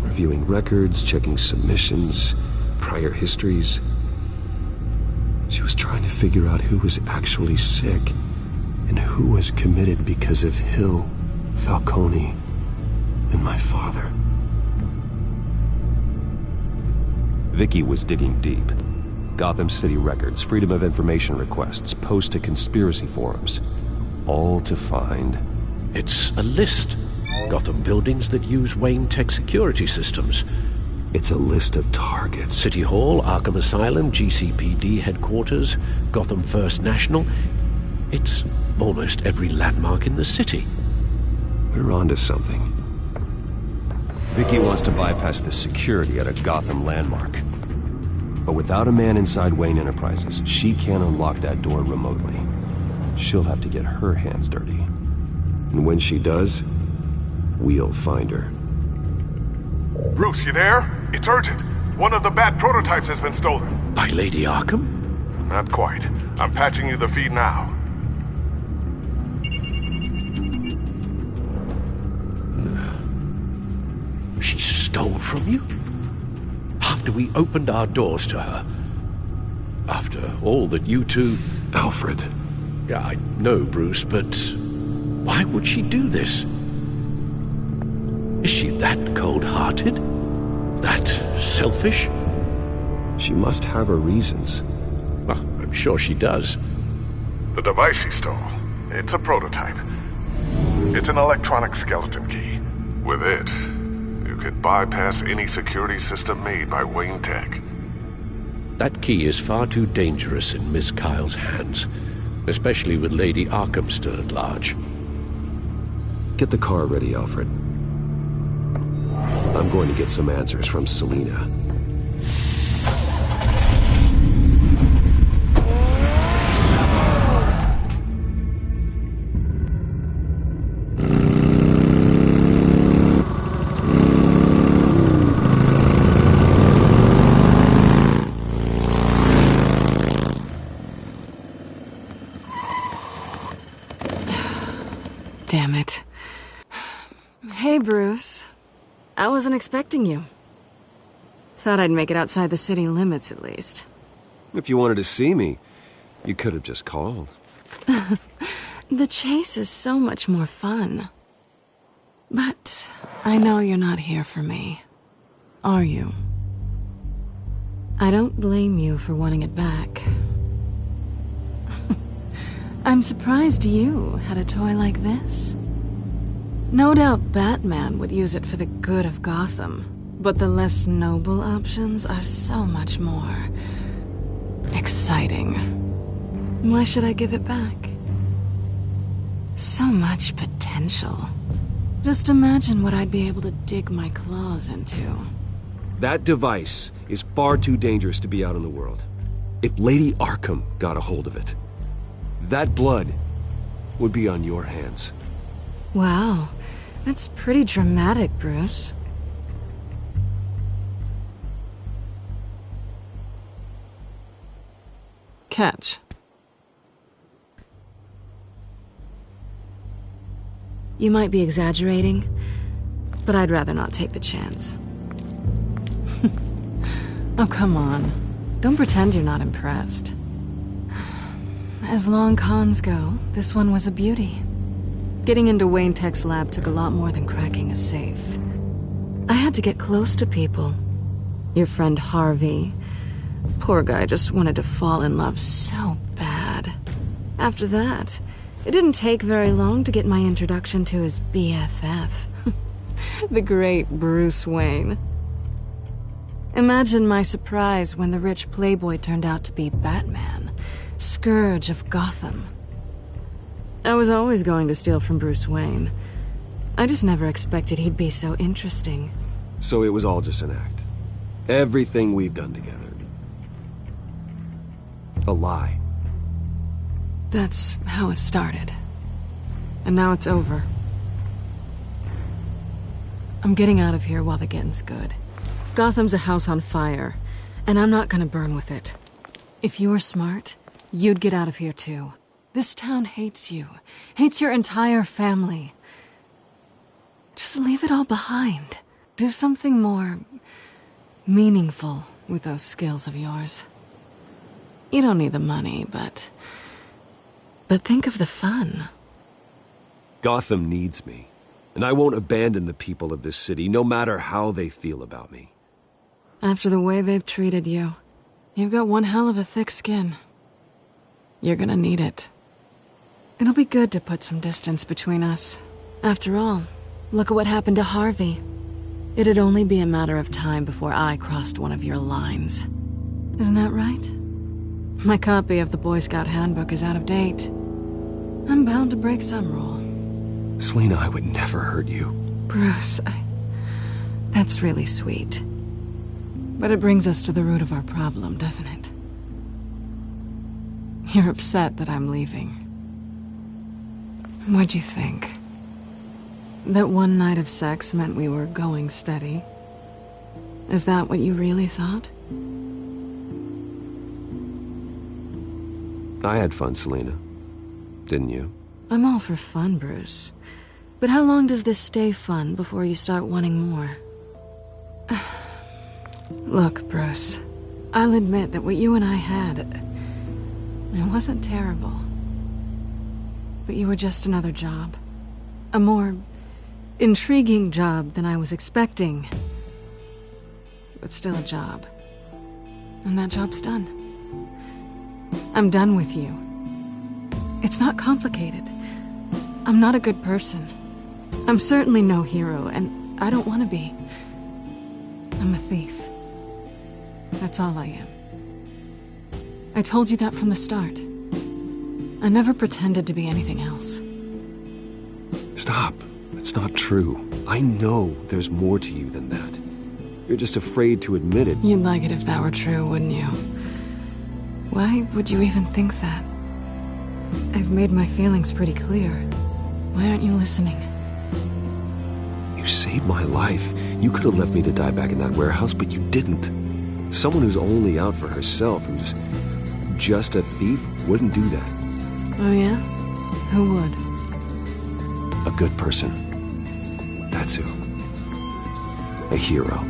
reviewing records, checking submissions, prior histories. She was trying to figure out who was actually sick and who was committed because of Hill, Falcone, and my father. Vicky was digging deep. Gotham City records, Freedom of Information requests, posts to conspiracy forums. All to find... It's a list. Gotham buildings that use Wayne Tech security systems. It's a list of targets. City Hall, Arkham Asylum, GCPD headquarters, Gotham First National. It's almost every landmark in the city. We're onto something. Vicky wants to bypass the security at a Gotham landmark. But without a man inside Wayne Enterprises, she can't unlock that door remotely. She'll have to get her hands dirty. And when she does, we'll find her. Bruce, you there? It's urgent. One of the Bat prototypes has been stolen. By Lady Arkham? Not quite. I'm patching you the feed now. She stole from you? After we opened our doors to her? After all that you two... Alfred. Yeah, I know, Bruce, but why would she do this? Is she that cold-hearted? That selfish? She must have her reasons. Well, I'm sure she does. The device she stole, it's a prototype. It's an electronic skeleton key. With it, you could bypass any security system made by Wayne Tech. That key is far too dangerous in Miss Kyle's hands, especially with Lady Arkham still at large. Get the car ready, Alfred. I'm going to get some answers from Selina. Damn it. Hey, Bruce. I wasn't expecting you. Thought I'd make it outside the city limits, at least. If you wanted to see me, you could have just called. The chase is so much more fun. But I know you're not here for me. Are you? I don't blame you for wanting it back. I'm surprised you had a toy like this. No doubt Batman would use it for the good of Gotham, but the less noble options are so much more exciting. Why should I give it back? So much potential. Just imagine what I'd be able to dig my claws into. That device is far too dangerous to be out in the world. If Lady Arkham got a hold of it, that blood would be on your hands. Wow, that's pretty dramatic, Bruce. Catch. You might be exaggerating, but I'd rather not take the chance. Oh, come on. Don't pretend you're not impressed. As long cons go, this one was a beauty. Getting into Wayne Tech's lab took a lot more than cracking a safe. I had to get close to people. Your friend Harvey. Poor guy just wanted to fall in love so bad. After that, it didn't take very long to get my introduction to his BFF. The great Bruce Wayne. Imagine my surprise when the rich playboy turned out to be Batman, Scourge of Gotham. I was always going to steal from Bruce Wayne. I just never expected he'd be so interesting. So it was all just an act. Everything we've done together. A lie. That's how it started. And now it's over. I'm getting out of here while the getting's good. Gotham's a house on fire, and I'm not gonna burn with it. If you were smart, you'd get out of here too. This town hates you. Hates your entire family. Just leave it all behind. Do something more meaningful with those skills of yours. You don't need the money, but think of the fun. Gotham needs me, and I won't abandon the people of this city, no matter how they feel about me. After the way they've treated you, you've got one hell of a thick skin. You're gonna need it. It'll be good to put some distance between us. After all, look at what happened to Harvey. It'd only be a matter of time before I crossed one of your lines. Isn't that right? My copy of the Boy Scout Handbook is out of date. I'm bound to break some rule. Selina, I would never hurt you. Bruce, that's really sweet. But it brings us to the root of our problem, doesn't it? You're upset that I'm leaving. What'd you think? That one night of sex meant we were going steady? Is that what you really thought? I had fun, Selina. Didn't you? I'm all for fun, Bruce. But how long does this stay fun before you start wanting more? Look, Bruce, I'll admit that what you and I had, it wasn't terrible. But you were just another job. A more intriguing job than I was expecting. But still a job. And that job's done. I'm done with you. It's not complicated. I'm not a good person. I'm certainly no hero, and I don't want to be. I'm a thief. That's all I am. I told you that from the start. I never pretended to be anything else. Stop. It's not true. I know there's more to you than that. You're just afraid to admit it. You'd like it if that were true, wouldn't you? Why would you even think that? I've made my feelings pretty clear. Why aren't you listening? You saved my life. You could have left me to die back in that warehouse, but you didn't. Someone who's only out for herself, who's just a thief, wouldn't do that. Oh yeah? Who would? A good person. That's who. A hero.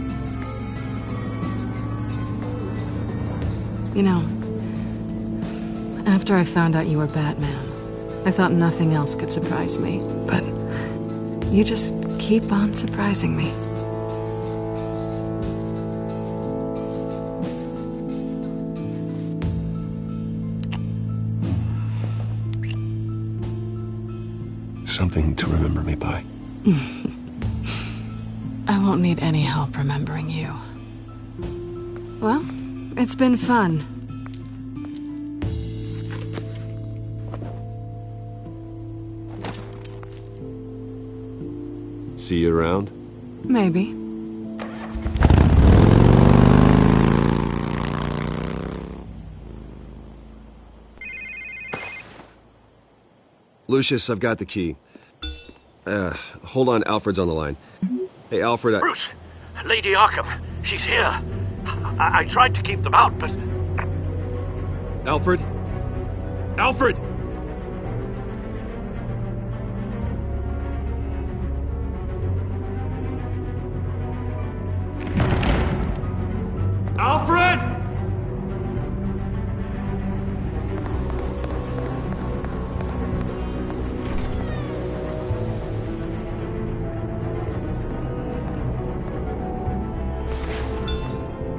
You know, after I found out you were Batman, I thought nothing else could surprise me, but you just keep on surprising me. Something to remember me by. I won't need any help remembering you. Well, it's been fun. See you around? Maybe. Lucius, I've got the key. Hold on, Alfred's on the line. Hey, Alfred, Bruce! Lady Arkham! She's here! I tried to keep them out, but... Alfred? Alfred! Alfred!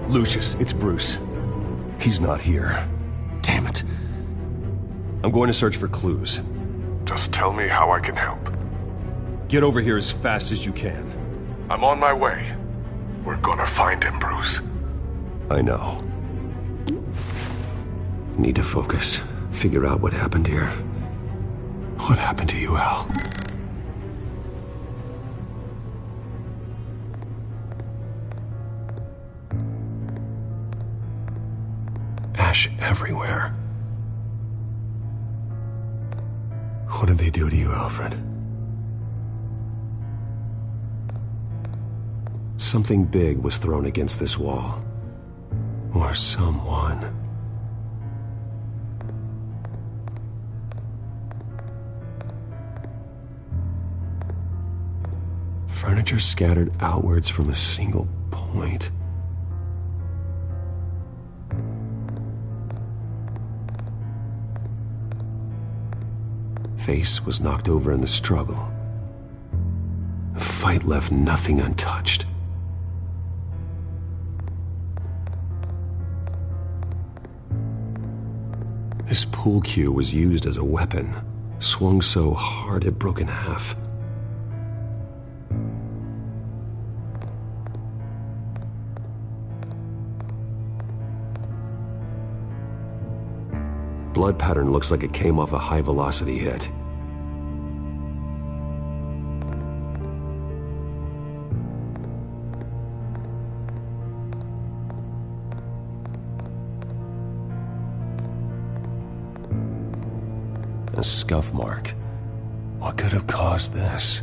Lucius, it's Bruce. He's not here. Damn it. I'm going to search for clues. Just tell me how I can help. Get over here as fast as you can. I'm on my way. We're gonna find him, Bruce. I know. Need to focus. Figure out what happened here. What happened to you, Al? Ash everywhere. What did they do to you, Alfred? Something big was thrown against this wall. Or someone. Furniture scattered outwards from a single point. Face was knocked over in the struggle. The fight left nothing untouched. This pool cue was used as a weapon, swung so hard it broke in half. Blood pattern looks like it came off a high-velocity hit. A scuff mark. What could have caused this?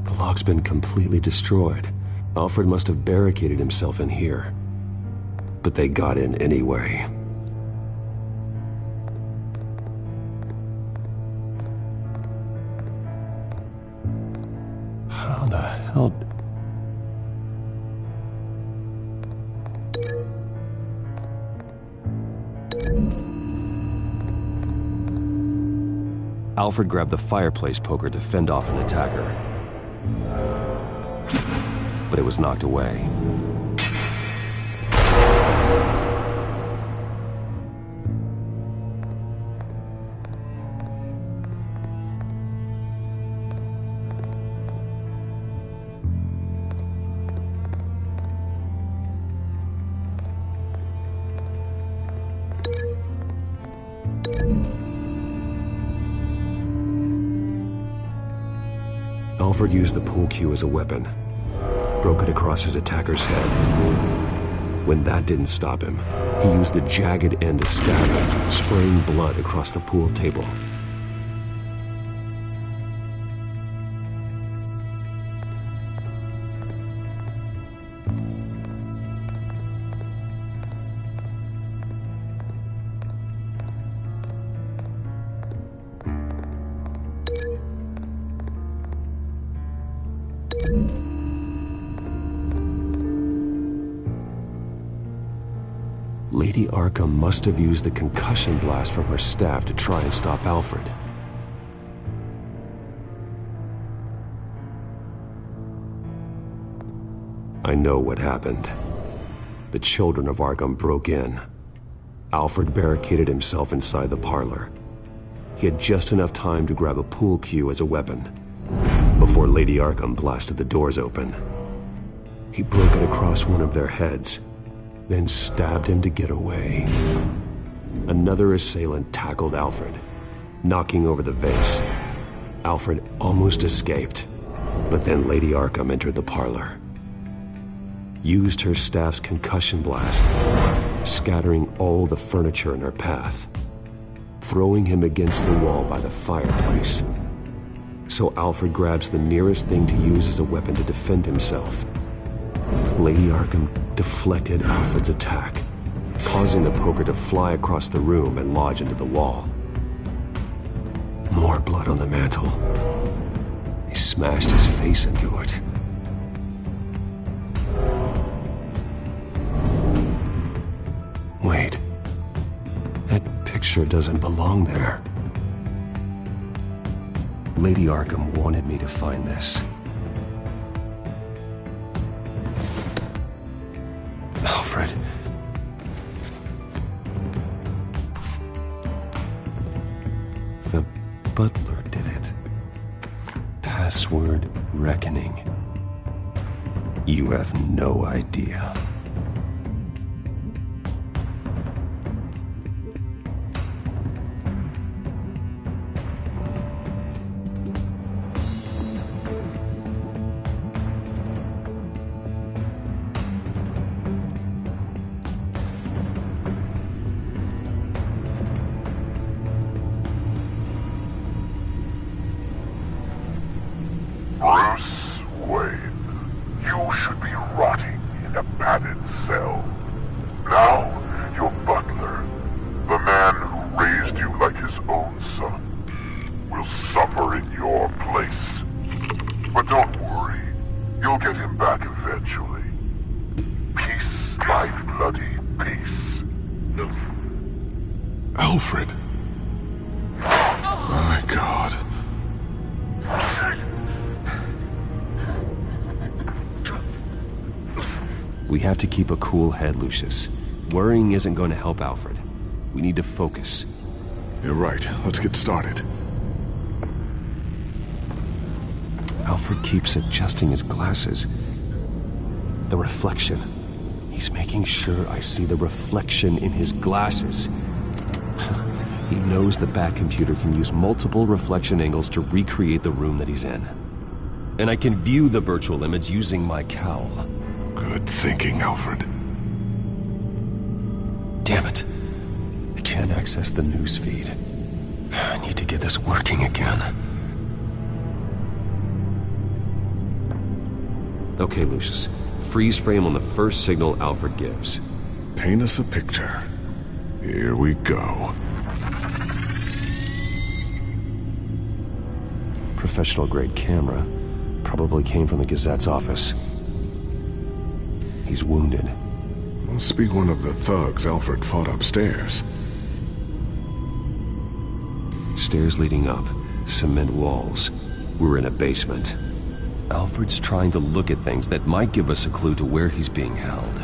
The lock's been completely destroyed. Alfred must have barricaded himself in here. But they got in anyway. hell... Alfred grabbed the fireplace poker to fend off an attacker. But it was knocked away. Alfred used the pool cue as a weapon, broke it across his attacker's head. When that didn't stop him, he used the jagged end to stab him, spraying blood across the pool table. Lady Arkham must have used the concussion blast from her staff to try and stop Alfred. I know what happened. The children of Arkham broke in. Alfred barricaded himself inside the parlor. He had just enough time to grab a pool cue as a weapon before Lady Arkham blasted the doors open. He broke it across one of their heads, then stabbed him to get away. Another assailant tackled Alfred, knocking over the vase. Alfred almost escaped, but then Lady Arkham entered the parlor. Used her staff's concussion blast, scattering all the furniture in her path, throwing him against the wall by the fireplace. So Alfred grabs the nearest thing to use as a weapon to defend himself. Lady Arkham deflected Alfred's attack, causing the poker to fly across the room and lodge into the wall. More blood on the mantel. He smashed his face into it. Wait. That picture doesn't belong there. Lady Arkham wanted me to find this. Alfred. The butler did it. Password reckoning. You have no idea. Bruce Wayne, you should be rotting in a padded cell. Now, your butler, the man who raised you like his own son, will suffer in your place. But don't worry, you'll get him back eventually. Peace, my bloody peace. Alfred. My God. We have to keep a cool head, Lucius. Worrying isn't going to help Alfred. We need to focus. You're right. Let's get started. Alfred keeps adjusting his glasses. The reflection. He's making sure I see the reflection in his glasses. He knows the Batcomputer can use multiple reflection angles to recreate the room that he's in. And I can view the virtual image using my cowl. Good thinking, Alfred. Damn it. I can't access the news feed. I need to get this working again. Okay, Lucius. Freeze frame on the first signal Alfred gives. Paint us a picture. Here we go. Professional grade camera. Probably came from the Gazette's office. He's wounded. Must be one of the thugs Alfred fought upstairs. Stairs leading up, cement walls. We're in a basement. Alfred's trying to look at things that might give us a clue to where he's being held.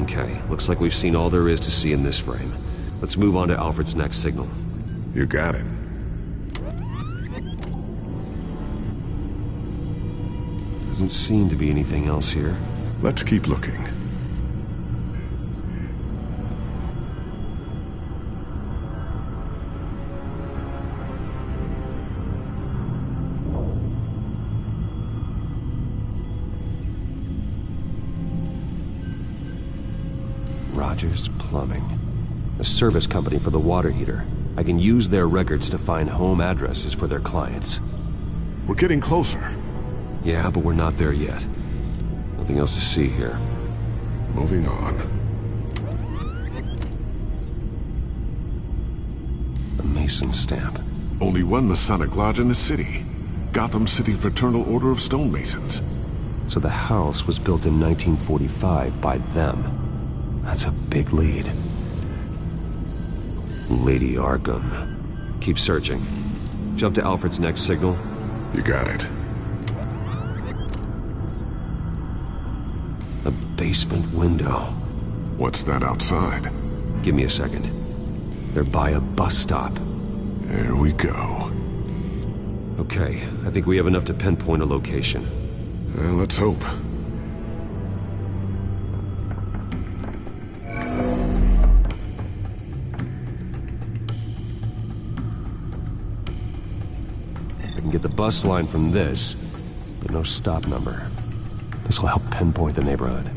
Okay, looks like we've seen all there is to see in this frame. Let's move on to Alfred's next signal. You got it. Doesn't seem to be anything else here. Let's keep looking. Rogers Plumbing. A service company for the water heater. I can use their records to find home addresses for their clients. We're getting closer. Yeah, but we're not there yet. Nothing else to see here. Moving on. A Mason stamp. Only one Masonic lodge in the city. Gotham City Fraternal Order of Stonemasons. So the house was built in 1945 by them. That's a big lead. Lady Arkham. Keep searching. Jump to Alfred's next signal. You got it. A basement window. What's that outside? Give me a second. They're by a bus stop. There we go. Okay, I think we have enough to pinpoint a location. Let's hope. I can get the bus line from this, but no stop number. This will help pinpoint the neighborhood.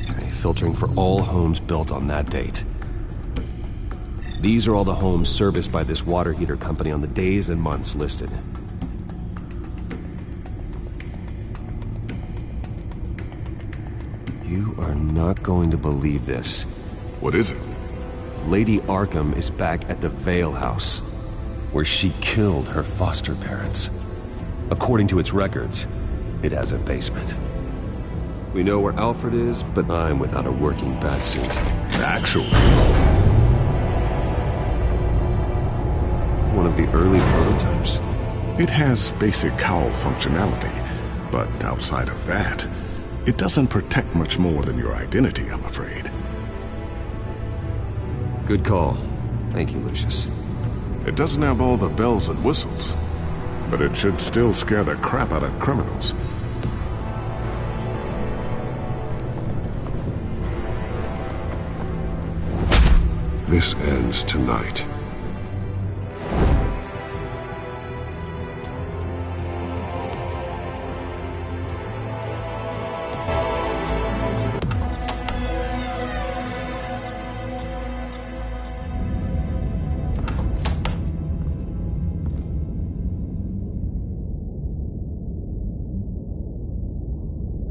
Okay, filtering for all homes built on that date. These are all the homes serviced by this water heater company on the days and months listed. You are not going to believe this. What is it? Lady Arkham is back at the Vale House, where she killed her foster parents. According to its records, it has a basement. We know where Alfred is, but I'm without a working batsuit. Actually. One of the early prototypes. It has basic cowl functionality, but outside of that, it doesn't protect much more than your identity, I'm afraid. Good call. Thank you, Lucius. It doesn't have all the bells and whistles, but it should still scare the crap out of criminals. This ends tonight.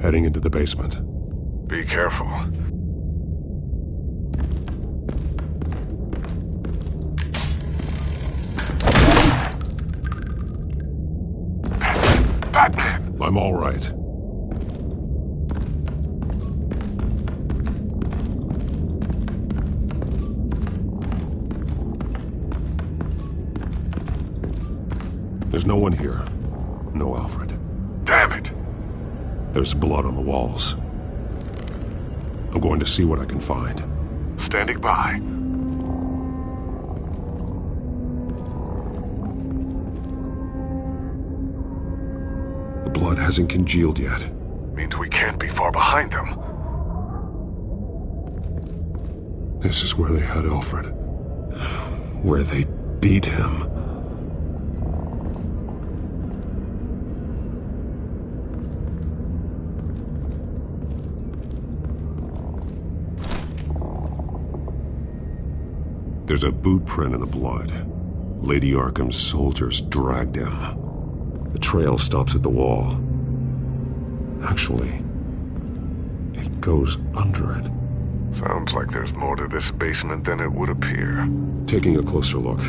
Heading into the basement. Be careful. Batman! I'm all right. There's no one here. No Alfred. Damn it! There's blood on the walls. I'm going to see what I can find. Standing by. The blood hasn't congealed yet. Means we can't be far behind them. This is where they had Alfred. Where they beat him. There's a boot print in the blood. Lady Arkham's soldiers dragged him. The trail stops at the wall. Actually, It goes under it. Sounds like there's more to this basement than it would appear. Taking a closer look.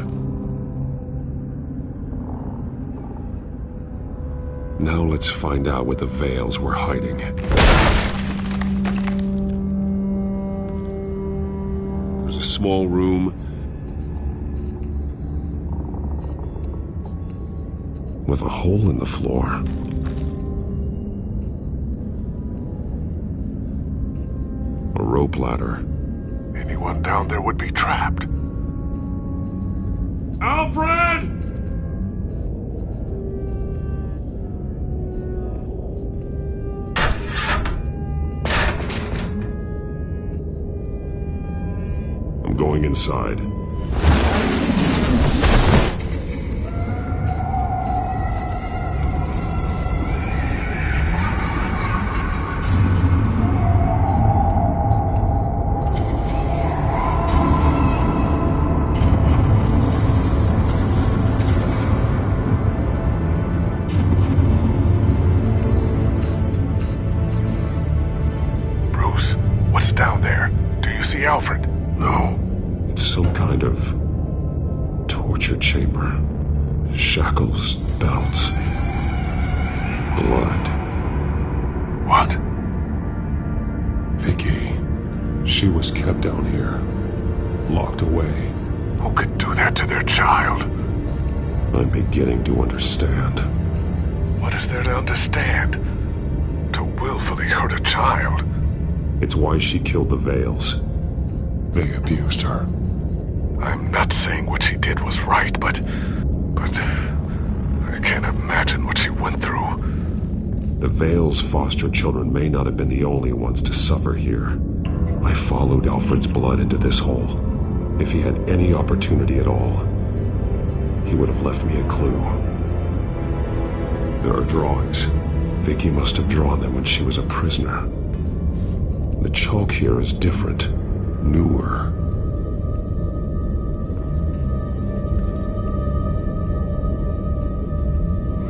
Now let's find out what the Veils were hiding. There's a small room with a hole in the floor. A rope ladder. Anyone down there would be trapped. Alfred! I'm going inside. Bruce, what's down there? Do you see Alfred? No. It's some kind of torture chamber. Shackles, belts, blood. What? Vicky. She was kept down here. Locked away. Who could do that to their child? I'm beginning to understand. What is there to understand? To willfully hurt a child? It's why she killed the Veils. They abused her. I'm not saying what she did was right, but I can't imagine what she went through. The Veils' foster children may not have been the only ones to suffer here. I followed Alfred's blood into this hole. If he had any opportunity at all, he would have left me a clue. There are drawings. Vicky must have drawn them when she was a prisoner. The chalk here is different, newer.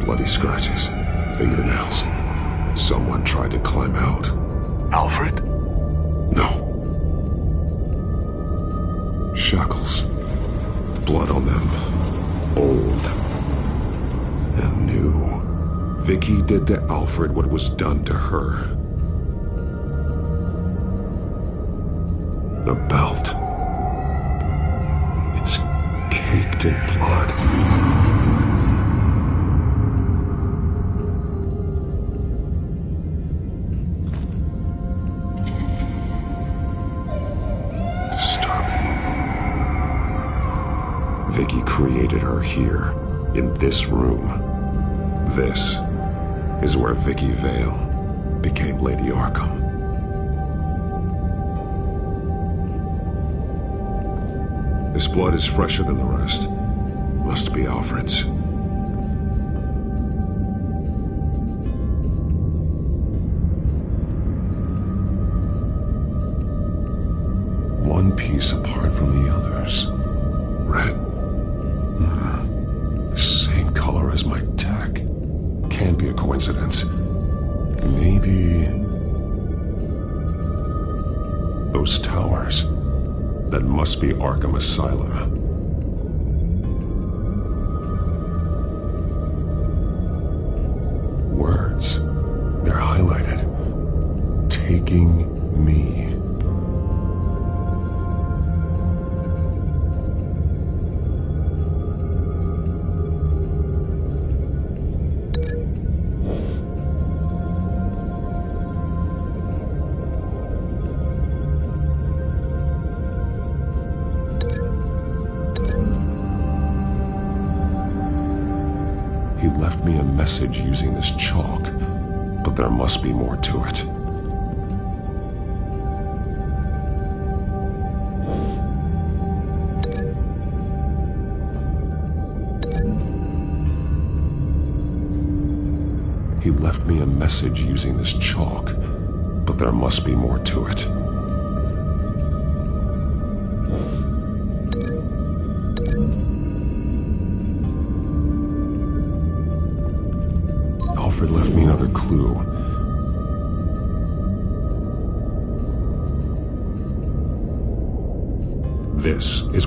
Bloody scratches, fingernails. Someone tried to climb out. Alfred? No. Shackles. Blood on them. Old. And new. Vicky did to Alfred what was done to her. The belt. It's caked in blood. Vicky created her here, in this room. This is where Vicky Vale became Lady Arkham. This blood is fresher than the rest. Must be Alfred's. One piece apart from the others. Red. Same color as my tech. Can't be a coincidence. Maybe... those towers. That must be Arkham Asylum. Words. They're highlighted. Taking me. He left me a message using this chalk, but there must be more to it. He left me a message using this chalk, but there must be more to it. Alfred left me another clue.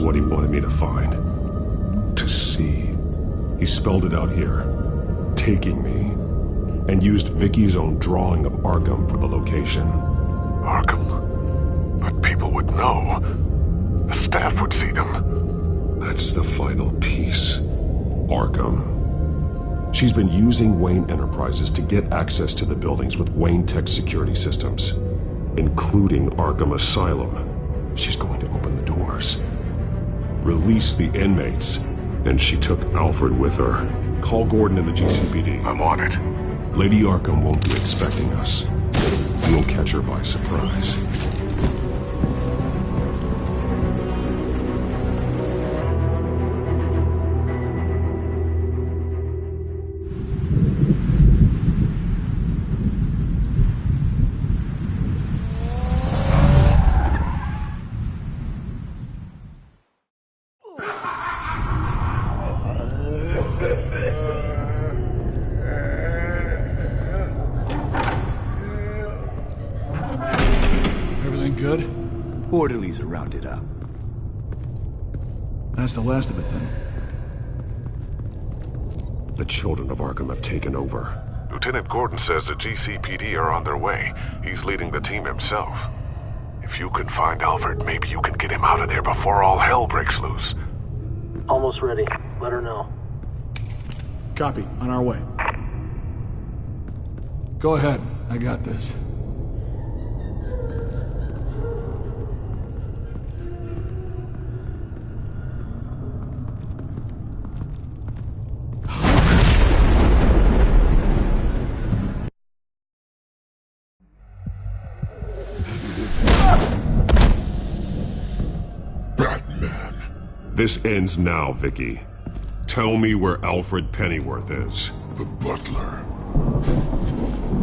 what he wanted me to find. To see. He spelled it out here. Taking me. And used Vicky's own drawing of Arkham for the location. Arkham? But people would know. The staff would see them. That's the final piece. Arkham. She's been using Wayne Enterprises to get access to the buildings with Wayne Tech security systems, including Arkham Asylum. She's going to open the doors, release the inmates, and she took Alfred with her. Call Gordon in the GCPD. I'm on it. Lady Arkham won't be expecting us. We'll catch her by surprise. Good? Orderlies are rounded up. That's the last of it, then. The children of Arkham have taken over. Lieutenant Gordon says the GCPD are on their way. He's leading the team himself. If you can find Alfred, maybe you can get him out of there before all hell breaks loose. Almost ready. Let her know. Copy. On our way. Go ahead. I got this. This ends now, Vicky. Tell me where Alfred Pennyworth is. The butler.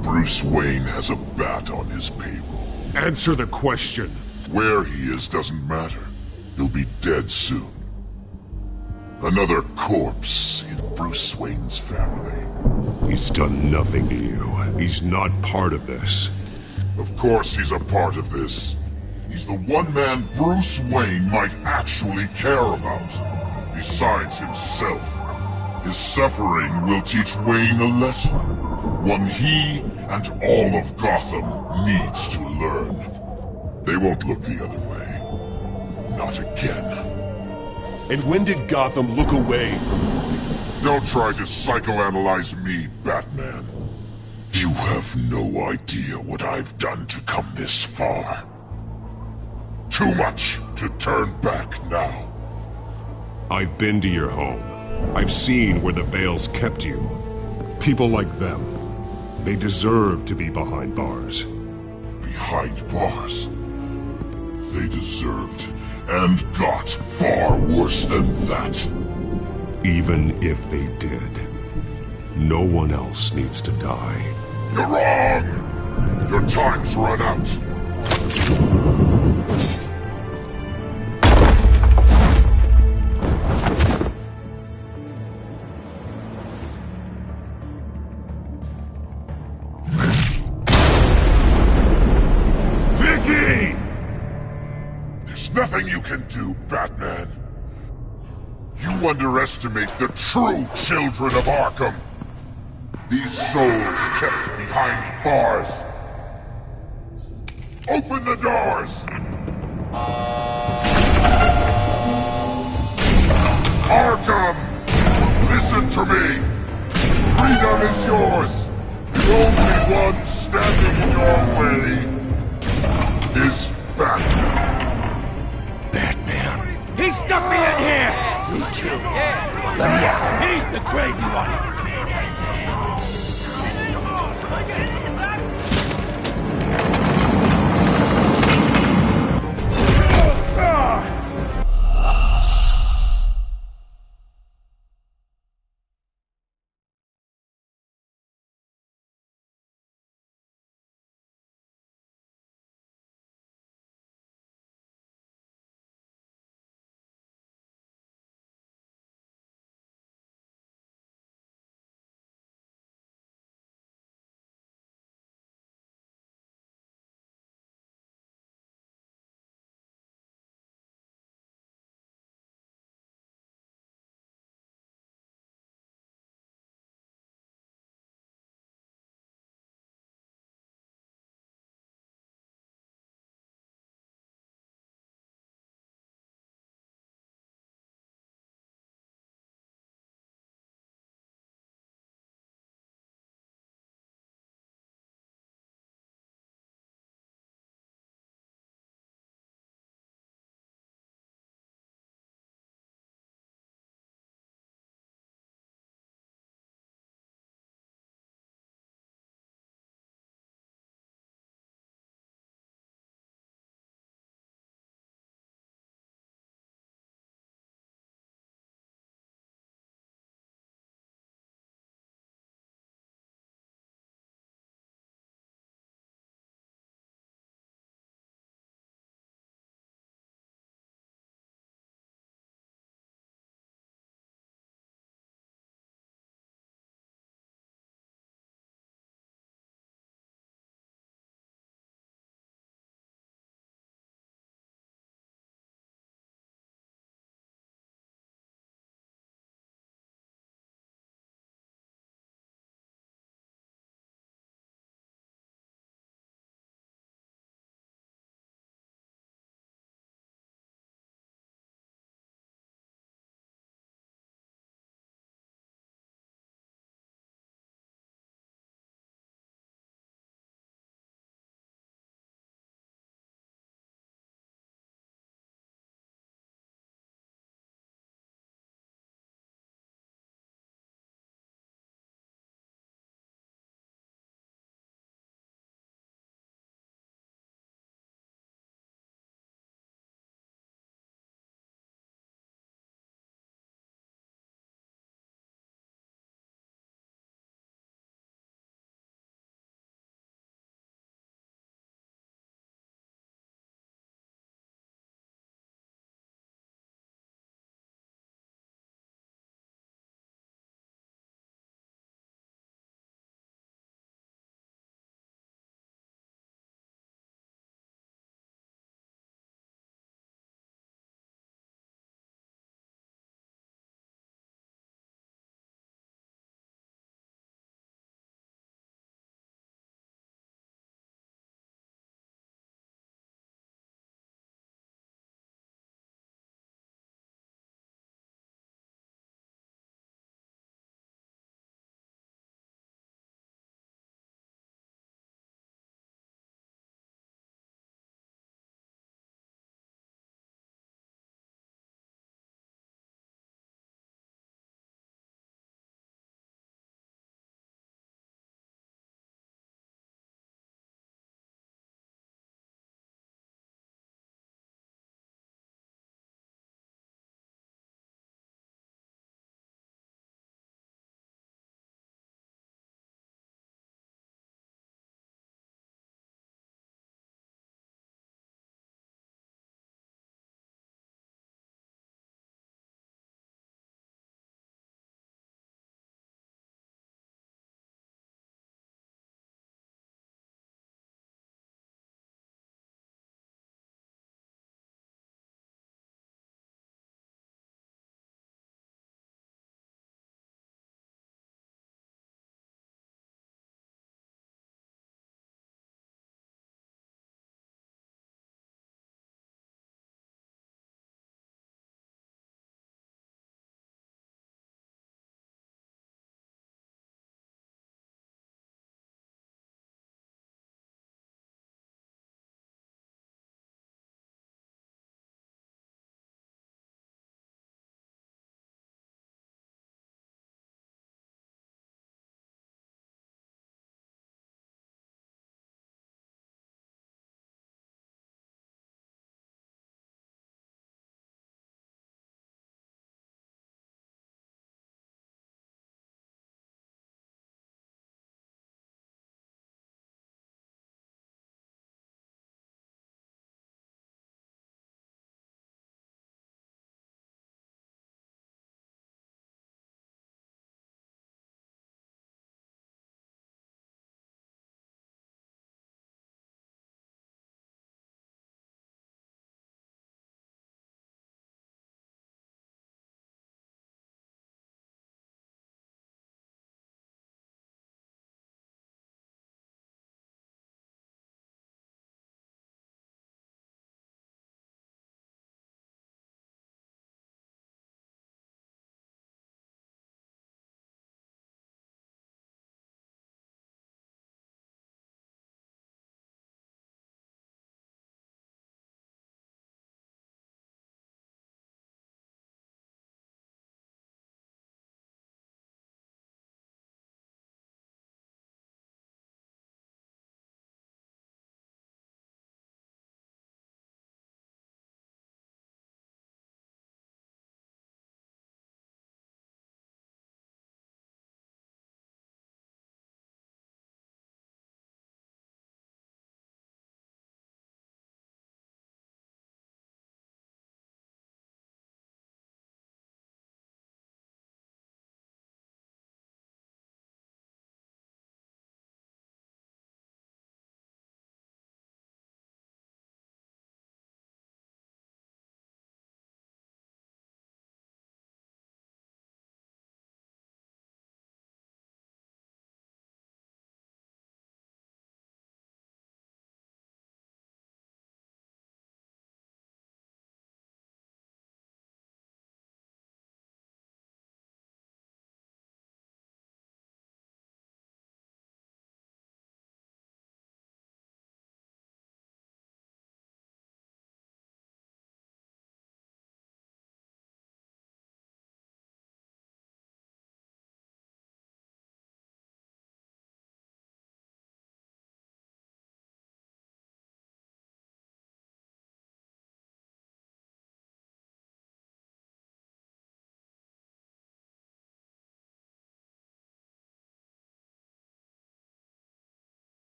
Bruce Wayne has a bat on his payroll. Answer the question. Where he is doesn't matter. He'll be dead soon. Another corpse in Bruce Wayne's family. He's done nothing to you. He's not part of this. Of course he's a part of this. He's the one man Bruce Wayne might actually care about. Besides himself. His suffering will teach Wayne a lesson. One he and all of Gotham needs to learn. They won't look the other way. Not again. And when did Gotham look away from you? Don't try to psychoanalyze me, Batman. You have no idea what I've done to come this far. Too much to turn back now. I've been to your home. I've seen where the Veils kept you. People like them. They deserve to be behind bars. Behind bars? They deserved and got far worse than that. Even if they did, no one else needs to die. You're wrong! Your time's run out. Vicky! There's nothing you can do, Batman. You underestimate the true children of Arkham. These souls kept behind bars. Open the doors! Arkham! Listen to me! Freedom is yours! The only one standing in your way is Batman. Batman? He stuck me in here! Me too. Let me out. He's the crazy one!